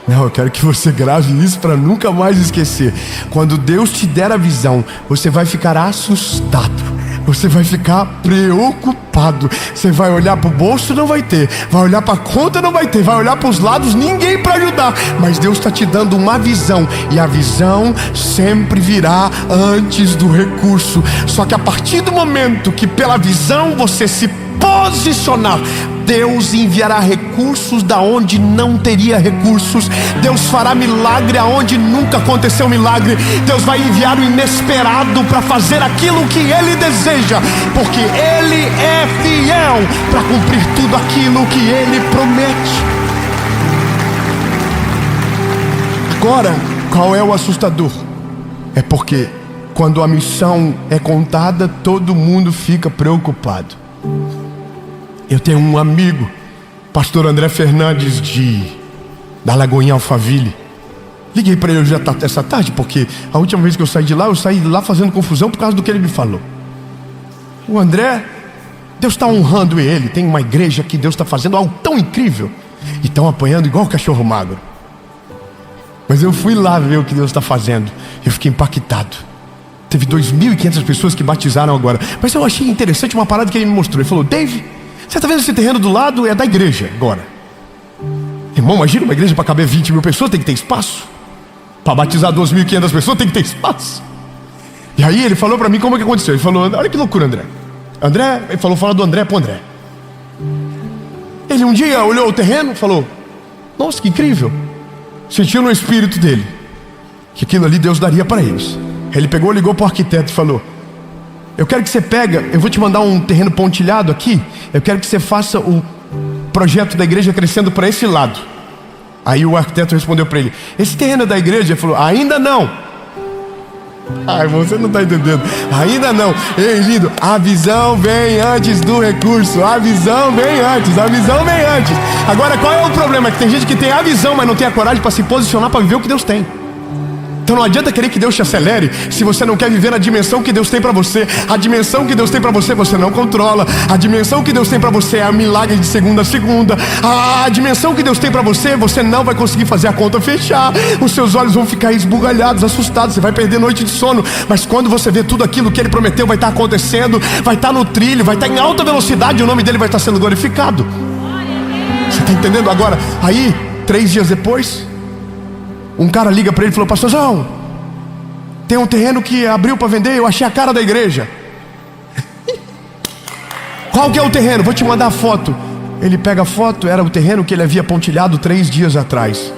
Não, eu quero que você grave isso para nunca mais esquecer. Quando Deus te der a visão, você vai ficar assustado. Você vai ficar preocupado. Você vai olhar para o bolso, não vai ter. Vai olhar para a conta, não vai ter. Vai olhar para os lados, ninguém para ajudar. Mas Deus está te dando uma visão. E a visão sempre virá antes do recurso. Só que a partir do momento que pela visão você se posicionar, Deus enviará recursos da onde não teria recursos. Deus fará milagre aonde nunca aconteceu milagre. Deus vai enviar o inesperado para fazer aquilo que Ele deseja, porque Ele é fiel para cumprir tudo aquilo que Ele promete. Agora, qual é o assustador? É porque quando a missão é contada, todo mundo fica preocupado. Eu tenho um amigo, pastor André Fernandes da Lagoinha Alphaville. Liguei para ele hoje essa tarde, porque a última vez que eu saí de lá, eu saí de lá fazendo confusão por causa do que ele me falou. O André, Deus está honrando ele. Tem uma igreja que Deus está fazendo algo tão incrível, e estão apanhando igual cachorro magro. Mas eu fui lá ver o que Deus está fazendo. Eu fiquei impactado. Teve 2.500 pessoas que batizaram agora. Mas eu achei interessante uma parada que ele me mostrou. Ele falou: Dave, você está vendo esse terreno do lado? É da igreja agora. Irmão, imagina uma igreja para caber 20 mil pessoas, tem que ter espaço. Para batizar 2.500 pessoas tem que ter espaço. E aí ele falou para mim como é que aconteceu. Ele falou: olha que loucura, André. Ele falou, fala do André para o André. Ele um dia olhou o terreno e falou: nossa, que incrível. Sentiu no espírito dele que aquilo ali Deus daria para eles. Ele pegou, ligou para o arquiteto e falou: eu quero que você eu vou te mandar um terreno pontilhado aqui. Eu quero que você faça o projeto da igreja crescendo para esse lado. Aí o arquiteto respondeu para ele: esse terreno é da igreja? Ele falou: ainda não. Ai, você não está entendendo. Ainda não. Ei, lindo, a visão vem antes do recurso. A visão vem antes. A visão vem antes. Agora, qual é o problema? Que tem gente que tem a visão, mas não tem a coragem para se posicionar para viver o que Deus tem. Então não adianta querer que Deus te acelere se você não quer viver na dimensão que Deus tem para você. A dimensão que Deus tem para você, você não controla. A dimensão que Deus tem para você é a milagre de segunda a segunda. A dimensão que Deus tem para você, você não vai conseguir fazer a conta fechar. Os seus olhos vão ficar esbugalhados, assustados. Você vai perder noite de sono. Mas quando você vê tudo aquilo que Ele prometeu vai estar acontecendo, vai estar no trilho, vai estar em alta velocidade, o nome dEle vai estar sendo glorificado. Você está entendendo agora? Aí, 3 dias depois, um cara liga para ele e falou: pastorzão, tem um terreno que abriu para vender, eu achei a cara da igreja. Qual que é o terreno? Vou te mandar a foto. Ele pega a foto, era o terreno que ele havia pontilhado 3 dias atrás.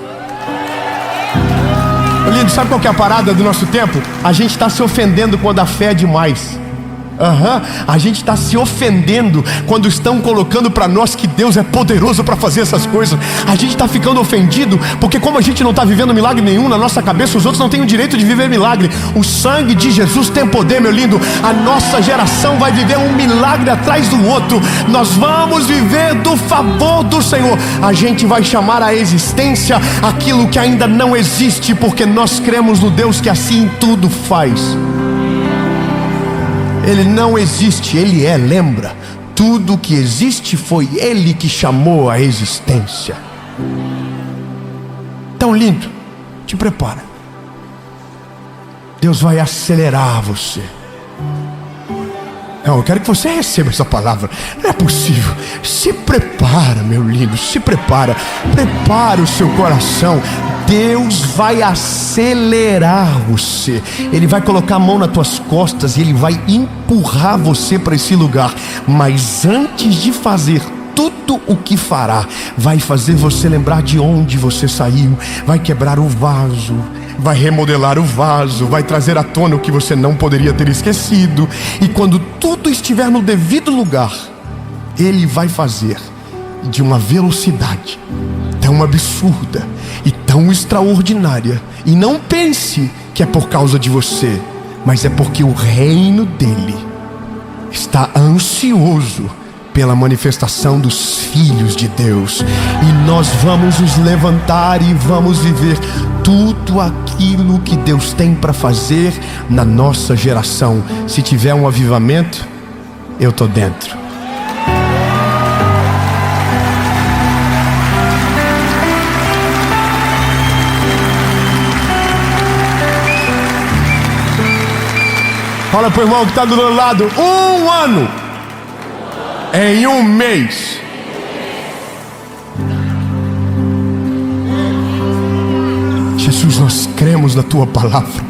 Lindo, sabe qual que é a parada do nosso tempo? A gente está se ofendendo quando a fé é demais. A gente está se ofendendo quando estão colocando para nós que Deus é poderoso para fazer essas coisas. A gente está ficando ofendido porque, como a gente não está vivendo milagre nenhum na nossa cabeça, os outros não têm o direito de viver milagre. O sangue de Jesus tem poder, meu lindo. A nossa geração vai viver um milagre atrás do outro. Nós vamos viver do favor do Senhor. A gente vai chamar à existência aquilo que ainda não existe, porque nós cremos no Deus que assim tudo faz. Ele não existe, Ele é, lembra? Tudo que existe foi Ele que chamou a existência. Tão lindo, te prepara. Deus vai acelerar você. Não, eu quero que você receba essa palavra. Não é possível. Se prepara, meu lindo, se prepara. Prepara o seu coração. Deus vai acelerar você. Ele vai colocar a mão nas tuas costas e Ele vai empurrar você para esse lugar. Mas antes de fazer tudo o que fará, vai fazer você lembrar de onde você saiu. Vai quebrar o vaso, vai remodelar o vaso, vai trazer à tona o que você não poderia ter esquecido. E quando tudo estiver no devido lugar, Ele vai fazer de uma velocidade tão absurda e tão extraordinária. E não pense que é por causa de você, mas é porque o reino dEle está ansioso pela manifestação dos filhos de Deus. E nós vamos nos levantar e vamos viver tudo aquilo que Deus tem para fazer na nossa geração. Se tiver um avivamento, eu estou dentro. Fala pro irmão que está do outro lado: 1 ano em 1 mês. Jesus, nós cremos na tua palavra.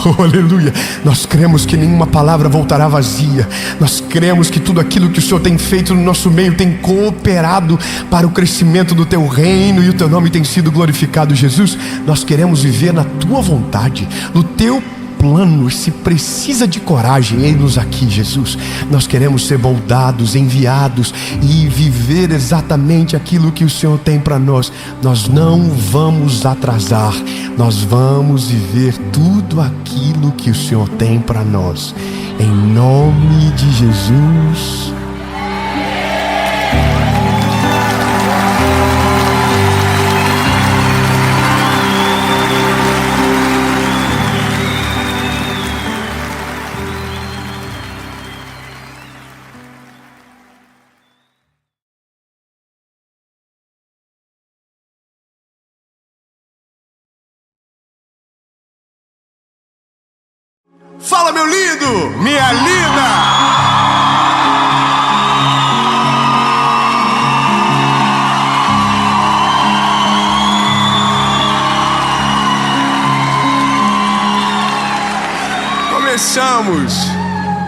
Oh, aleluia. Nós cremos que nenhuma palavra voltará vazia. Nós cremos que tudo aquilo que o Senhor tem feito no nosso meio tem cooperado para o crescimento do teu reino, e o teu nome tem sido glorificado. Jesus, nós queremos viver na tua vontade, no teu plano. Se precisa de coragem, eis-nos aqui, Jesus. Nós queremos ser moldados, enviados e viver exatamente aquilo que o Senhor tem para nós. Nós não vamos atrasar, nós vamos viver tudo aquilo que o Senhor tem para nós, em nome de Jesus. Fala, meu lindo, minha linda. Começamos.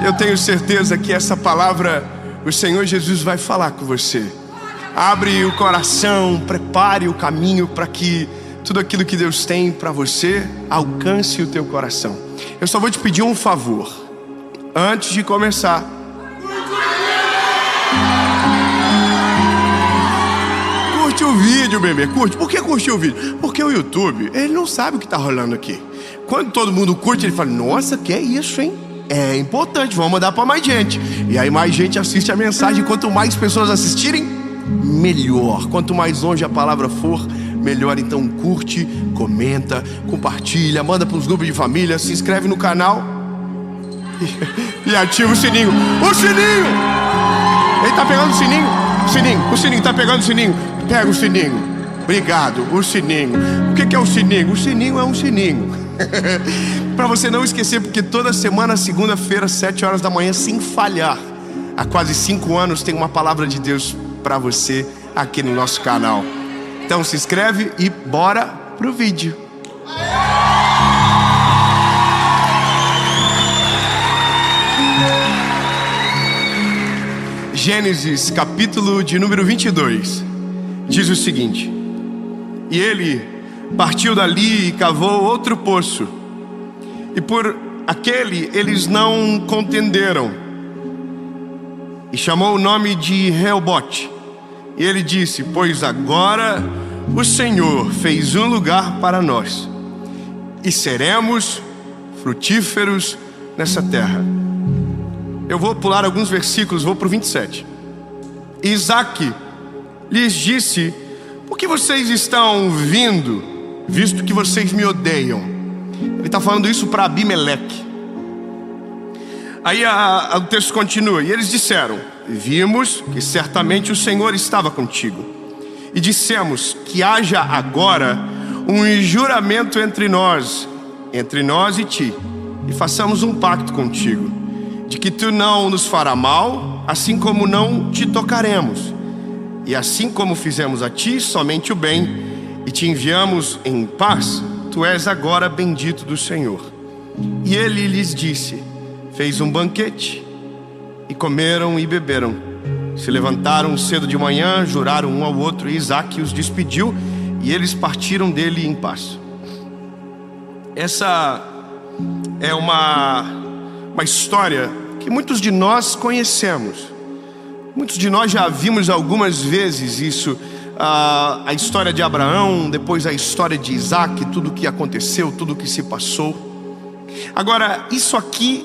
Eu tenho certeza que essa palavra o Senhor Jesus vai falar com você. Abre o coração, prepare o caminho para que tudo aquilo que Deus tem para você alcance o teu coração. Eu só vou te pedir um favor antes de começar. Curte Curte o vídeo, bebê, curte. Por que curtir o vídeo? Porque o YouTube, ele não sabe o que está rolando aqui. Quando todo mundo curte, ele fala, nossa, que é isso, hein? É importante, vamos mandar para mais gente. E aí mais gente assiste a mensagem. Quanto mais pessoas assistirem, melhor. Quanto mais longe a palavra for, melhor. Então curte, comenta, compartilha, manda para os grupos de família, se inscreve no canal e ativa o sininho. O sininho! Ele tá pegando o sininho? O sininho, tá pegando o sininho? Pega o sininho. Obrigado, o sininho. O que é o sininho? O sininho é um sininho. Para você não esquecer, porque toda semana, segunda-feira, 7 horas da manhã, sem falhar, há quase 5 anos, tem uma palavra de Deus para você aqui no nosso canal. Então se inscreve e bora pro vídeo. Gênesis, capítulo de número 22, diz o seguinte: e ele partiu dali e cavou outro poço, e por aquele eles não contenderam, e chamou o nome de Reobote. E ele disse: pois agora o Senhor fez um lugar para nós, e seremos frutíferos nessa terra. Eu vou pular alguns versículos, vou para o 27. Isaac lhes disse: por que vocês estão vindo, visto que vocês me odeiam? Ele está falando isso para Abimeleque. Aí o texto continua: e eles disseram: vimos que certamente o Senhor estava contigo, e dissemos que haja agora um juramento entre nós e ti, e façamos um pacto contigo, de que tu não nos fará mal, assim como não te tocaremos, e assim como fizemos a ti somente o bem, e te enviamos em paz, tu és agora bendito do Senhor. E ele lhes disse, fez um banquete, e comeram e beberam. Se levantaram cedo de manhã, juraram um ao outro, e Isaac os despediu, e eles partiram dele em paz. Essa é uma história que muitos de nós conhecemos. Muitos de nós já vimos algumas vezes isso. A história de Abraão, depois a história de Isaac, tudo o que aconteceu, tudo o que se passou. Agora, isso aqui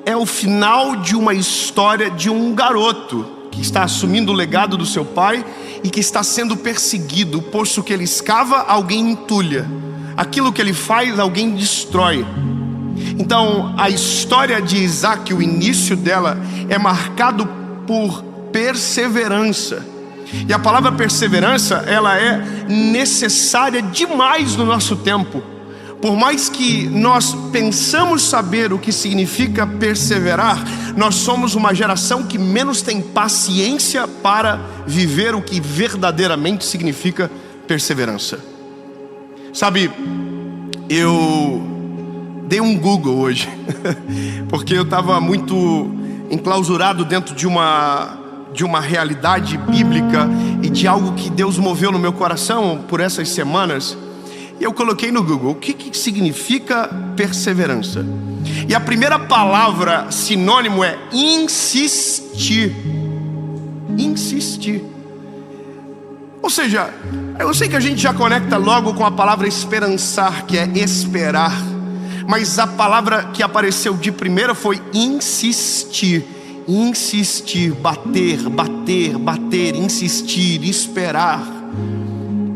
é o final de uma história de um garoto que está assumindo o legado do seu pai e que está sendo perseguido. O poço que ele escava, alguém entulha. Aquilo que ele faz, alguém destrói. Então, a história de Isaac, o início dela, é marcado por perseverança. E a palavra perseverança, ela é necessária demais no nosso tempo. Por mais que nós pensamos saber o que significa perseverar, nós somos uma geração que menos tem paciência para viver o que verdadeiramente significa perseverança. Sabe, eu dei um Google hoje, porque eu estava muito enclausurado dentro de uma realidade bíblica e de algo que Deus moveu no meu coração por essas semanas. E eu coloquei no Google, o que significa perseverança? E a primeira palavra sinônimo é insistir. Insistir. Ou seja, eu sei que a gente já conecta logo com a palavra esperançar, que é esperar. Mas a palavra que apareceu de primeira foi insistir. Insistir, bater, bater, bater, insistir, esperar.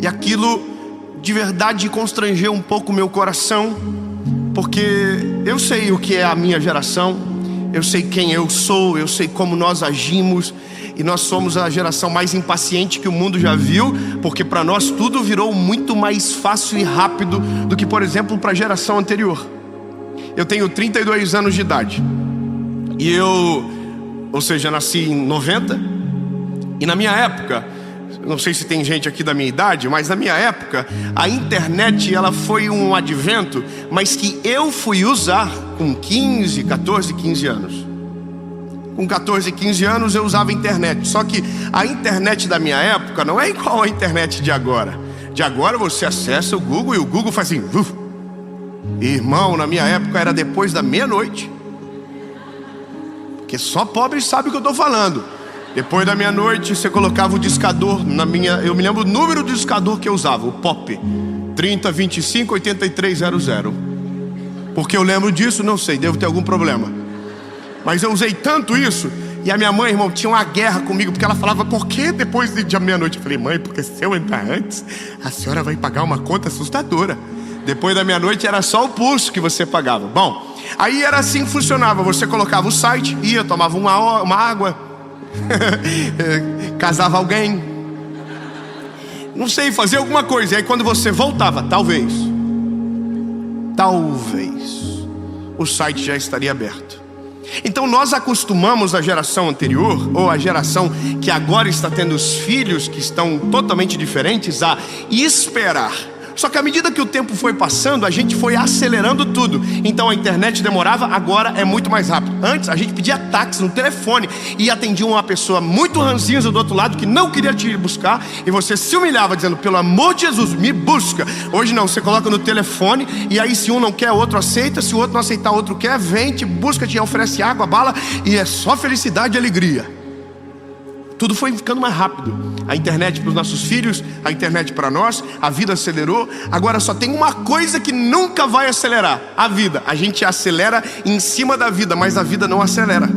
E aquilo de verdade constrangeu um pouco o meu coração, porque eu sei o que é a minha geração, eu sei quem eu sou, eu sei como nós agimos, e nós somos a geração mais impaciente que o mundo já viu, porque para nós tudo virou muito mais fácil e rápido do que, por exemplo, para a geração anterior. Eu tenho 32 anos de idade, e ou seja, nasci em 90, e na minha época, não sei se tem gente aqui da minha idade, mas na minha época, a internet ela foi um advento, mas que eu fui usar com 14, 15 anos. Com 14, 15 anos eu usava internet, só que a internet da minha época não é igual à internet de agora. De agora você acessa o Google e o Google faz assim, uf. Irmão, na minha época era depois da meia-noite. Porque só pobre sabe o que eu estou falando. Depois da meia-noite, você colocava o discador na minha... Eu me lembro o número do discador que eu usava, o POP 30258300. Porque eu lembro disso, não sei, devo ter algum problema. Mas eu usei tanto isso. E a minha mãe, irmão, tinha uma guerra comigo, porque ela falava, por que depois de meia-noite? Eu falei, mãe, porque se eu entrar antes, a senhora vai pagar uma conta assustadora. Depois da meia-noite era só o pulso que você pagava. Bom, aí era assim que funcionava. Você colocava o site, ia, tomava uma água, casava alguém, não sei, fazia alguma coisa. E aí quando você voltava, talvez o site já estaria aberto. Então nós acostumamos a geração anterior, ou a geração que agora está tendo os filhos que estão totalmente diferentes, a esperar. Só que à medida que o tempo foi passando, a gente foi acelerando tudo. Então a internet demorava, agora é muito mais rápido. Antes a gente pedia táxi no telefone e atendia uma pessoa muito ranzinza do outro lado que não queria te buscar, e você se humilhava dizendo, pelo amor de Jesus, me busca. Hoje não, você coloca no telefone, e aí se um não quer, o outro aceita. Se o outro não aceitar, o outro quer, vem, te busca, te oferece água, bala, e é só felicidade e alegria. Tudo foi ficando mais rápido. A internet para os nossos filhos, a internet para nós, a vida acelerou. Agora só tem uma coisa que nunca vai acelerar: a vida. A gente acelera em cima da vida, mas a vida não acelera.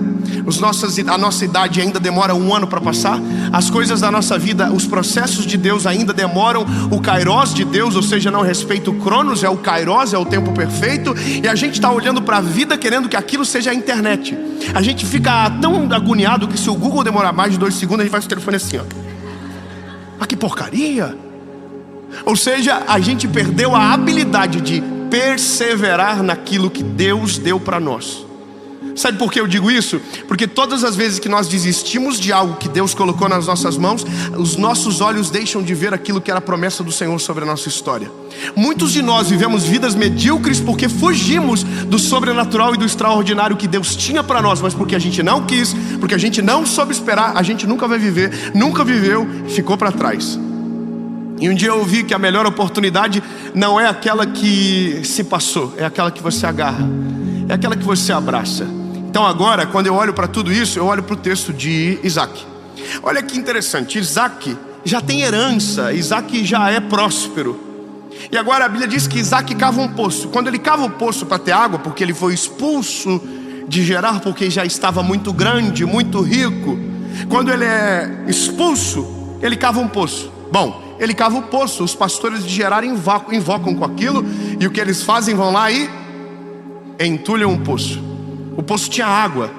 A nossa idade ainda demora 1 ano para passar. As coisas da nossa vida, os processos de Deus ainda demoram. O Kairos de Deus, ou seja, não respeita o Cronos, é o Kairos, é o tempo perfeito. E a gente está olhando para a vida querendo que aquilo seja a internet. A gente fica tão agoniado que se o Google demorar mais de 2 segundos, a gente faz o telefone assim, ó. Ah, que porcaria! Ou seja, a gente perdeu a habilidade de perseverar naquilo que Deus deu para nós. Sabe por que eu digo isso? Porque todas as vezes que nós desistimos de algo que Deus colocou nas nossas mãos, os nossos olhos deixam de ver aquilo que era a promessa do Senhor sobre a nossa história. Muitos de nós vivemos vidas medíocres porque fugimos do sobrenatural e do extraordinário que Deus tinha para nós, mas porque a gente não quis, porque a gente não soube esperar, a gente nunca vai viver, nunca viveu, ficou para trás. E um dia eu ouvi que a melhor oportunidade não é aquela que se passou, é aquela que você agarra, é aquela que você abraça. Então agora, quando eu olho para tudo isso, eu olho para o texto de Isaac. Olha que interessante, Isaac já tem herança, Isaac já é próspero. E agora a Bíblia diz que Isaac cava um poço. Quando ele cava o poço para ter água, porque ele foi expulso de Gerar, porque já estava muito grande, muito rico. Quando ele é expulso, ele cava um poço. Bom, ele cava o poço, os pastores de Gerar invocam com aquilo, e o que eles fazem? Vão lá e entulham um poço. O poço tinha água,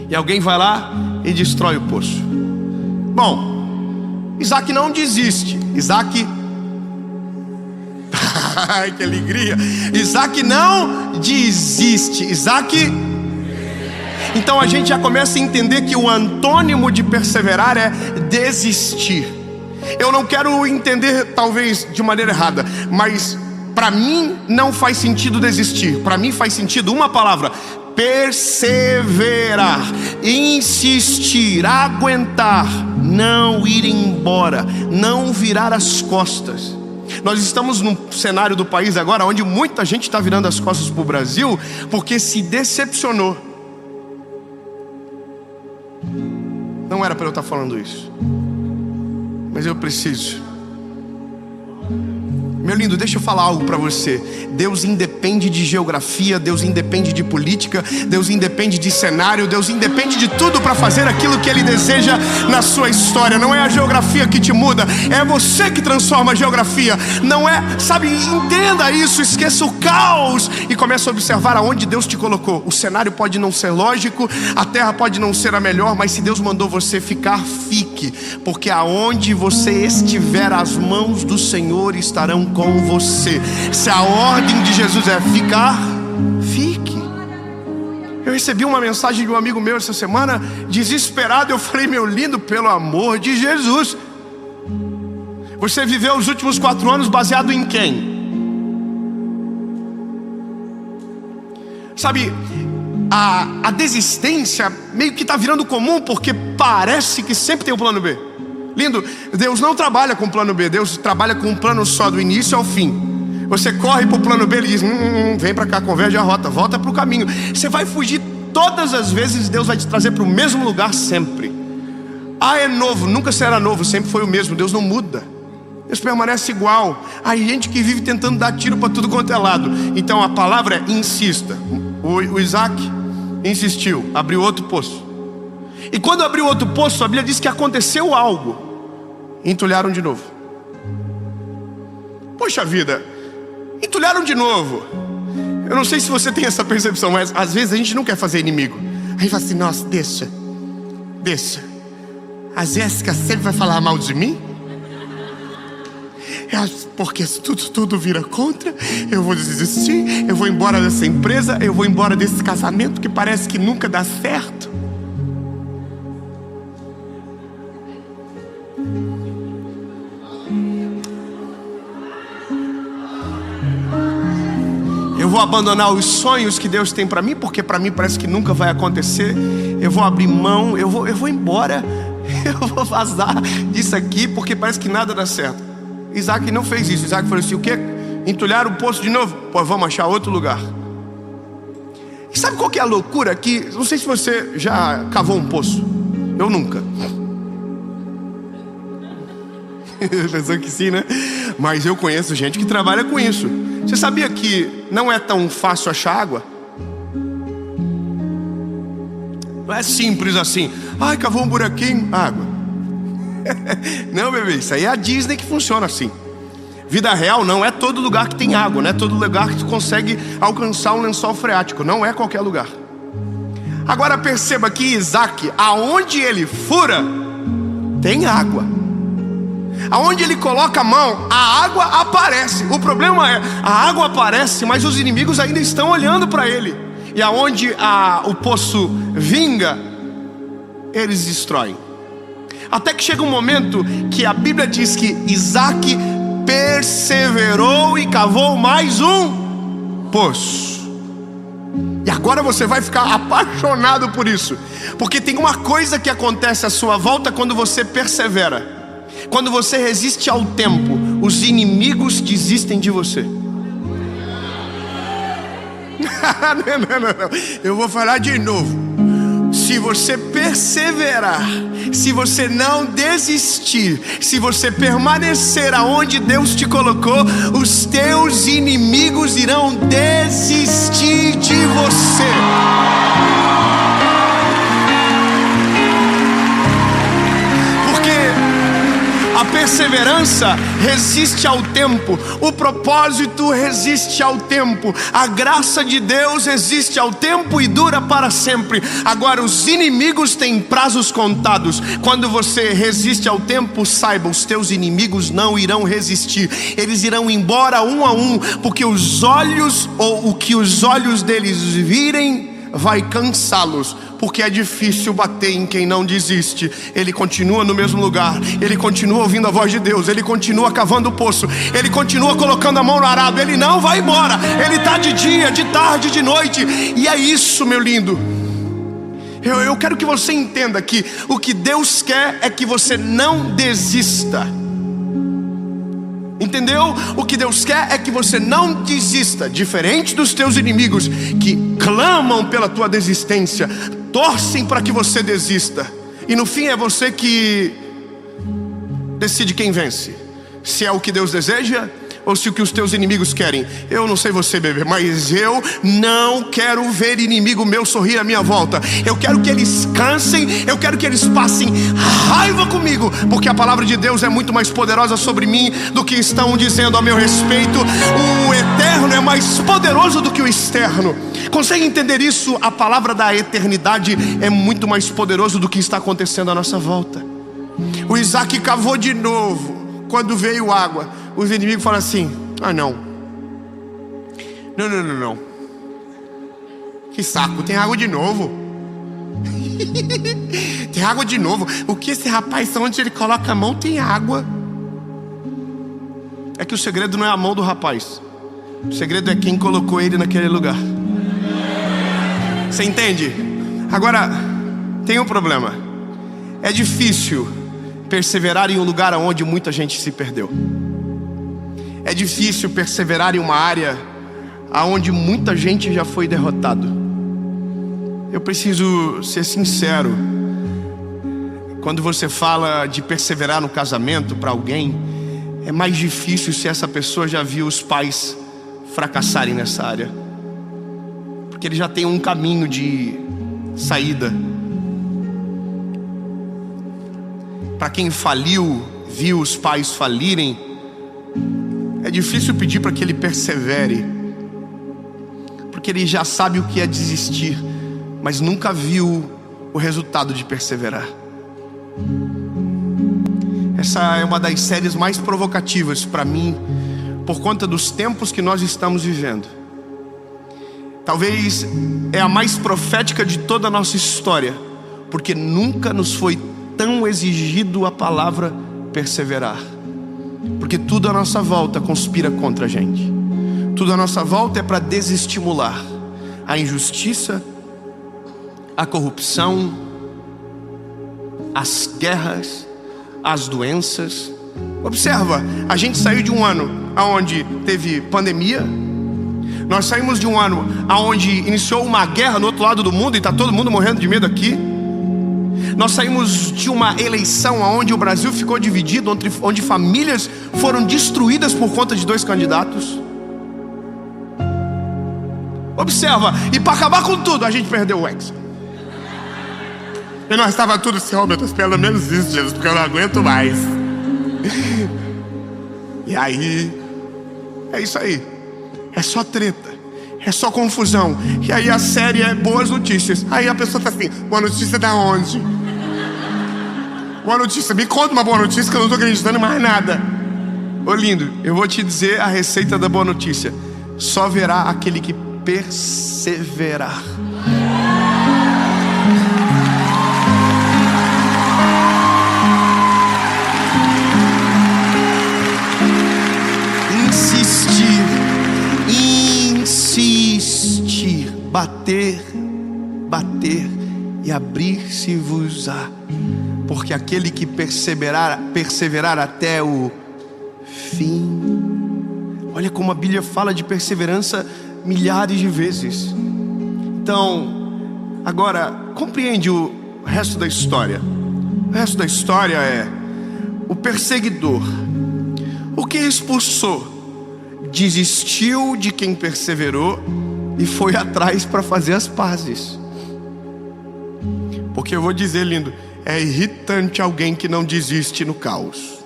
e alguém vai lá e destrói o poço. Bom, Isaac não desiste. Isaac ai, que alegria! Isaac não desiste. Isaac... Então a gente já começa a entender que o antônimo de perseverar é desistir. Eu não quero entender talvez de maneira errada, mas para mim não faz sentido desistir. Para mim faz sentido uma palavra: perseverar, insistir, aguentar, não ir embora, não virar as costas. Nós estamos num cenário do país agora onde muita gente está virando as costas para o Brasil porque se decepcionou. Não era para eu estar falando isso, mas eu preciso. Meu lindo, deixa eu falar algo para você. Deus independe de geografia, Deus independe de política, Deus independe de cenário, Deus independe de tudo para fazer aquilo que Ele deseja na sua história. Não é a geografia que te muda, é você que transforma a geografia. Não é, sabe, entenda isso, esqueça o caos e comece a observar aonde Deus te colocou. O cenário pode não ser lógico, a terra pode não ser a melhor, mas se Deus mandou você ficar, fique. Porque aonde você estiver, as mãos do Senhor estarão com você. Se a ordem de Jesus é ficar, fique. Eu recebi uma mensagem de um amigo meu essa semana, desesperado. Eu falei: meu lindo, pelo amor de Jesus, você viveu os últimos 4 anos baseado em quem? Sabe, a desistência meio que está virando comum, porque parece que sempre tem um plano B. Lindo, Deus não trabalha com plano B, Deus trabalha com um plano só, do início ao fim. Você corre para o plano B, Ele diz: vem para cá, converge a rota, volta para o caminho. Você vai fugir todas as vezes, Deus vai te trazer para o mesmo lugar sempre. é novo, nunca será novo, sempre foi o mesmo. Deus não muda, Deus permanece igual. Há gente que vive tentando dar tiro para tudo quanto é lado. Então a palavra é insista. O Isaac insistiu, abriu outro poço. E quando abriu outro poço, a Bíblia diz que aconteceu algo. Entulharam de novo. Poxa vida, entulharam de novo. Eu não sei se você tem essa percepção, mas às vezes a gente não quer fazer inimigo. Aí fala assim, nossa, deixa. A Jéssica sempre vai falar mal de mim? Porque se tudo vira contra, eu vou desistir, eu vou embora dessa empresa, eu vou embora desse casamento que parece que nunca dá certo. Eu vou abandonar os sonhos que Deus tem para mim, porque para mim parece que nunca vai acontecer. Eu vou abrir mão, eu vou embora, eu vou vazar disso aqui, porque parece que nada dá certo. Isaac não fez isso. Isaac falou assim, o quê? Entulharam o poço de novo? Pô, vamos achar outro lugar. E sabe qual que é a loucura aqui? Não sei se você já cavou um poço. Eu nunca. Pensou que sim, né? Mas eu conheço gente que trabalha com isso. Você sabia que não é tão fácil achar água? Não é simples assim. Ai, cavou um buraquinho, água. Não, bebê, isso aí é a Disney que funciona assim. Vida real não é todo lugar que tem água. Não é todo lugar que tu consegue alcançar um lençol freático. Não é qualquer lugar. Agora perceba que Isaac, aonde ele fura, tem água. Aonde ele coloca a mão, a água aparece. O problema é, a água aparece, mas os inimigos ainda estão olhando para ele. E aonde o poço vinga, eles destroem. Até que chega um momento que a Bíblia diz que Isaac perseverou e cavou mais um poço. E agora você vai ficar apaixonado por isso, porque tem uma coisa que acontece à sua volta quando você persevera. Quando você resiste ao tempo, os inimigos desistem de você. Não. Eu vou falar de novo. Se você perseverar, se você não desistir, se você permanecer aonde Deus te colocou, os teus inimigos irão desistir de você. A perseverança resiste ao tempo, o propósito resiste ao tempo, a graça de Deus resiste ao tempo e dura para sempre. Agora os inimigos têm prazos contados. Quando você resiste ao tempo, saiba, os teus inimigos não irão resistir. Eles irão embora um a um, porque os olhos, ou o que os olhos deles virem, vai cansá-los, porque é difícil bater em quem não desiste. Ele continua no mesmo lugar, ele continua ouvindo a voz de Deus, ele continua cavando o poço, ele continua colocando a mão no arado, ele não vai embora, ele está de dia, de tarde, de noite. E é isso, meu lindo. Eu quero que você entenda que o que Deus quer é que você não desista. Entendeu? O que Deus quer é que você não desista. Diferente dos teus inimigos, que clamam pela tua desistência, torcem para que você desista. E no fim é você que decide quem vence. Se é o que Deus deseja ou se o que os teus inimigos querem. Eu não sei você, bebê, mas eu não quero ver inimigo meu sorrir à minha volta. Eu quero que eles cansem, eu quero que eles passem raiva comigo, porque a palavra de Deus é muito mais poderosa sobre mim do que estão dizendo a meu respeito. O eterno é mais poderoso do que o externo. Consegue entender isso? A palavra da eternidade é muito mais poderoso do que está acontecendo à nossa volta. O Isaac cavou de novo. Quando veio água, os inimigos falam assim: não. Que saco, tem água de novo. Tem água de novo. O que esse rapaz, onde ele coloca a mão, tem água. É que o segredo não é a mão do rapaz. O segredo é quem colocou ele naquele lugar. Você entende? Agora, tem um problema. É difícil perseverar em um lugar onde muita gente se perdeu. É difícil perseverar em uma área onde muita gente já foi derrotado. Eu preciso ser sincero. quando você fala de perseverar no casamento para alguém, é mais difícil se essa pessoa já viu os pais fracassarem nessa área, porque ele já tem um caminho de saída. Para quem faliu, viu os pais falirem, é difícil pedir para que ele persevere, porque ele já sabe o que é desistir, mas nunca viu o resultado de perseverar. Essa é uma das séries mais provocativas para mim, por conta dos tempos que nós estamos vivendo. Talvez é a mais profética de toda a nossa história, porque nunca nos foi tão exigido a palavra perseverar. Porque tudo à nossa volta conspira contra a gente. Tudo à nossa volta é para desestimular a injustiça, a corrupção, as guerras, as doenças. Observa, a gente saiu de um ano onde teve pandemia. Nós saímos de um ano onde iniciou uma guerra no outro lado do mundo e está todo mundo morrendo de medo aqui. Nós saímos de uma eleição onde o Brasil ficou dividido, onde famílias foram destruídas por conta de 2 candidatos. Observa, e para acabar com tudo, a gente perdeu o Hexa. E nós estava tudo assim, oh meu Deus, pelo menos isso, Jesus, porque eu não aguento mais. E aí, é isso aí. É só treta, é só confusão. E aí a série é boas notícias. Aí a pessoa tá assim, boa notícia da onde? Boa notícia, me conta uma boa notícia que eu não tô acreditando em mais nada. Ô lindo, eu vou te dizer a receita da boa notícia. Só verá aquele que perseverar. Insistir, bater e abrir-se-vos-á, porque aquele que perseverar até o fim. Olha como a Bíblia fala de perseverança milhares de vezes. Então, agora compreende o resto da história. O resto da história é o perseguidor, o que expulsou, desistiu de quem perseverou e foi atrás para fazer as pazes. Porque eu vou dizer, lindo, é irritante alguém que não desiste no caos.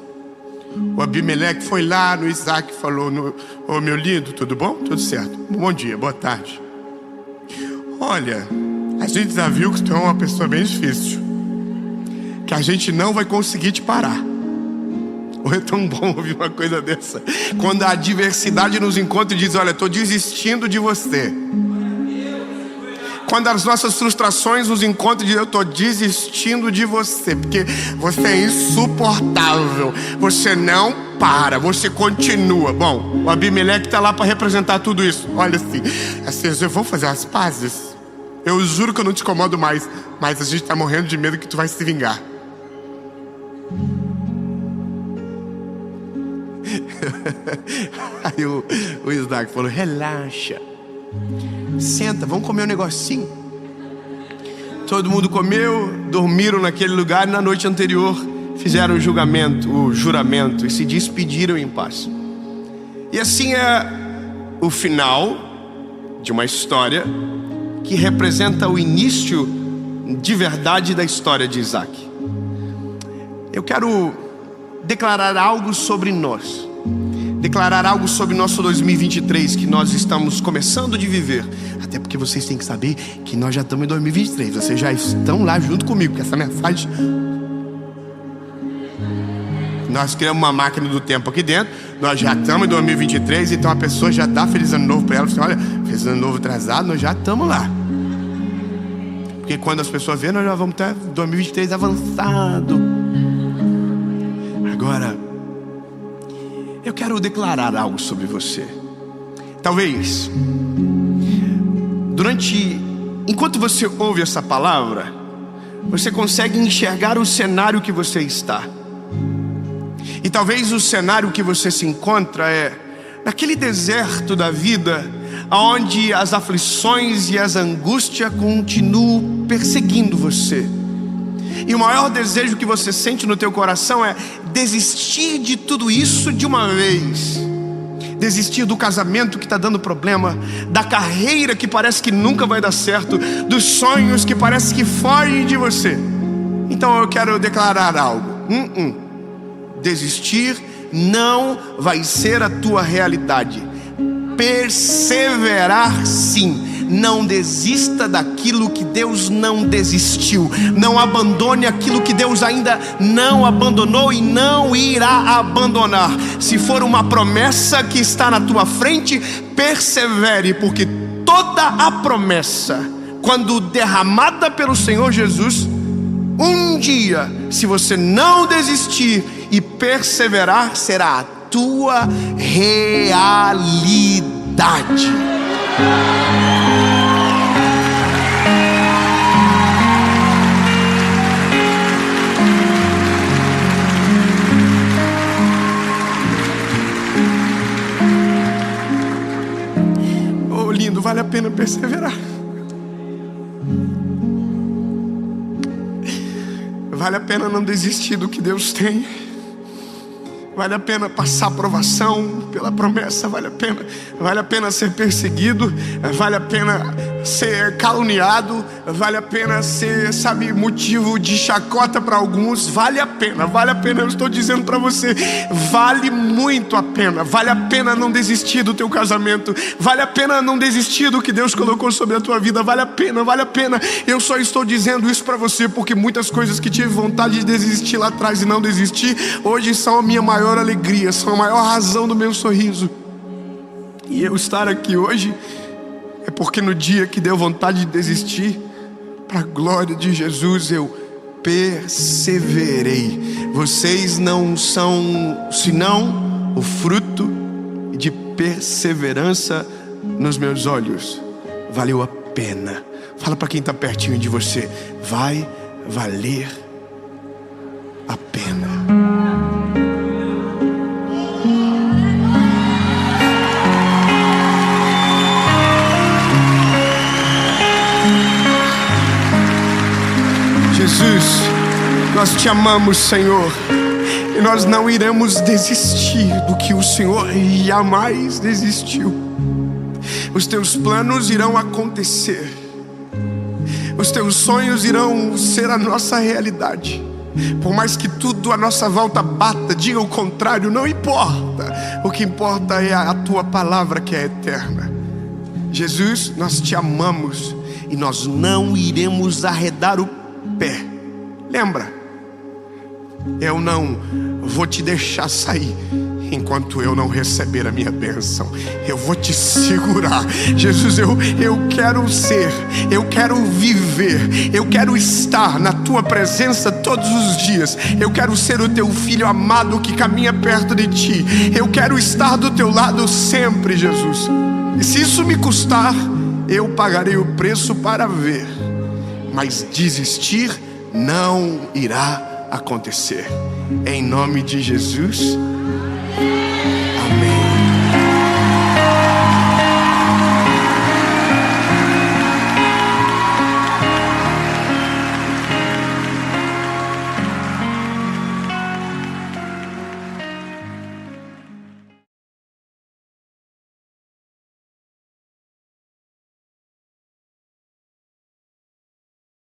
O Abimeleque foi lá no Isaac e falou, ô meu lindo, tudo bom? Tudo certo, bom dia, boa tarde. Olha, a gente já viu que tu é uma pessoa bem difícil, que a gente não vai conseguir te parar. É tão bom ouvir uma coisa dessa, quando a adversidade nos encontra e diz, olha, estou desistindo de você. Quando as nossas frustrações nos encontram e dizem, eu estou desistindo de você, porque você é insuportável, você não para, você continua. Bom, o Abimeleque está lá para representar tudo isso. Olha assim, eu vou fazer as pazes. Eu juro que eu não te incomodo mais, mas a gente está morrendo de medo que tu vai se vingar. Aí o Isaac falou, relaxa, senta, vamos comer um negocinho. Todo mundo comeu, dormiram naquele lugar e na noite anterior fizeram o juramento e se despediram em paz. E assim é o final de uma história que representa o início de verdade da história de Isaac. Eu quero declarar algo sobre nós, declarar algo sobre nosso 2023 que nós estamos começando de viver. Até porque vocês têm que saber que nós já estamos em 2023. Vocês já estão lá junto comigo, porque essa mensagem, nós criamos uma máquina do tempo aqui dentro. Nós já estamos em 2023, então a pessoa já dá feliz ano novo para ela. Assim, olha, feliz ano novo atrasado, nós já estamos lá. Porque quando as pessoas verem, nós já vamos ter 2023 avançado. Agora, eu quero declarar algo sobre você. Talvez, enquanto você ouve essa palavra, você consegue enxergar o cenário que você está. E talvez o cenário que você se encontra é naquele deserto da vida, onde as aflições e as angústias continuam perseguindo você. E o maior desejo que você sente no teu coração é desistir de tudo isso de uma vez. Desistir do casamento que está dando problema, da carreira que parece que nunca vai dar certo, dos sonhos que parece que fogem de você. Então eu quero declarar algo. Desistir não vai ser a tua realidade. Perseverar sim. Não desista daquilo que Deus não desistiu. Não abandone aquilo que Deus ainda não abandonou e não irá abandonar. Se for uma promessa que está na tua frente, persevere, porque toda a promessa, quando derramada pelo Senhor Jesus, um dia, se você não desistir e perseverar, será a tua realidade. Oh, lindo, vale a pena perseverar. Vale a pena não desistir do que Deus tem. Vale a pena passar provação pela promessa. Vale a pena ser perseguido. Vale a pena ser caluniado. Vale a pena ser, motivo de chacota para alguns. Vale a pena, eu estou dizendo para você, vale muito a pena. Vale a pena não desistir do teu casamento. Vale a pena não desistir do que Deus colocou sobre a tua vida. Vale a pena. Eu só estou dizendo isso para você porque muitas coisas que tive vontade de desistir lá atrás e não desisti, hoje são a minha maior alegria, são a maior razão do meu sorriso. E eu estar aqui hoje é porque no dia que deu vontade de desistir, para a glória de Jesus, eu perseverei. Vocês não são senão o fruto de perseverança nos meus olhos. Valeu a pena. Fala para quem está pertinho de você, vai valer a pena. Jesus, nós te amamos, Senhor, e nós não iremos desistir do que o Senhor jamais desistiu. Os teus planos irão acontecer, os teus sonhos irão ser a nossa realidade. Por mais que tudo à nossa volta bata, diga o contrário, não importa. O que importa é a tua palavra que é eterna. Jesus, nós te amamos e nós não iremos arredar o pé. Lembra, eu não vou te deixar sair enquanto eu não receber a minha bênção. Eu vou te segurar. Jesus, eu quero ser, eu quero viver, eu quero estar na tua presença todos os dias. Eu quero ser o teu filho amado que caminha perto de ti. Eu quero estar do teu lado sempre, Jesus. E se isso me custar, eu pagarei o preço para ver. Mas desistir não irá acontecer. Em nome de Jesus.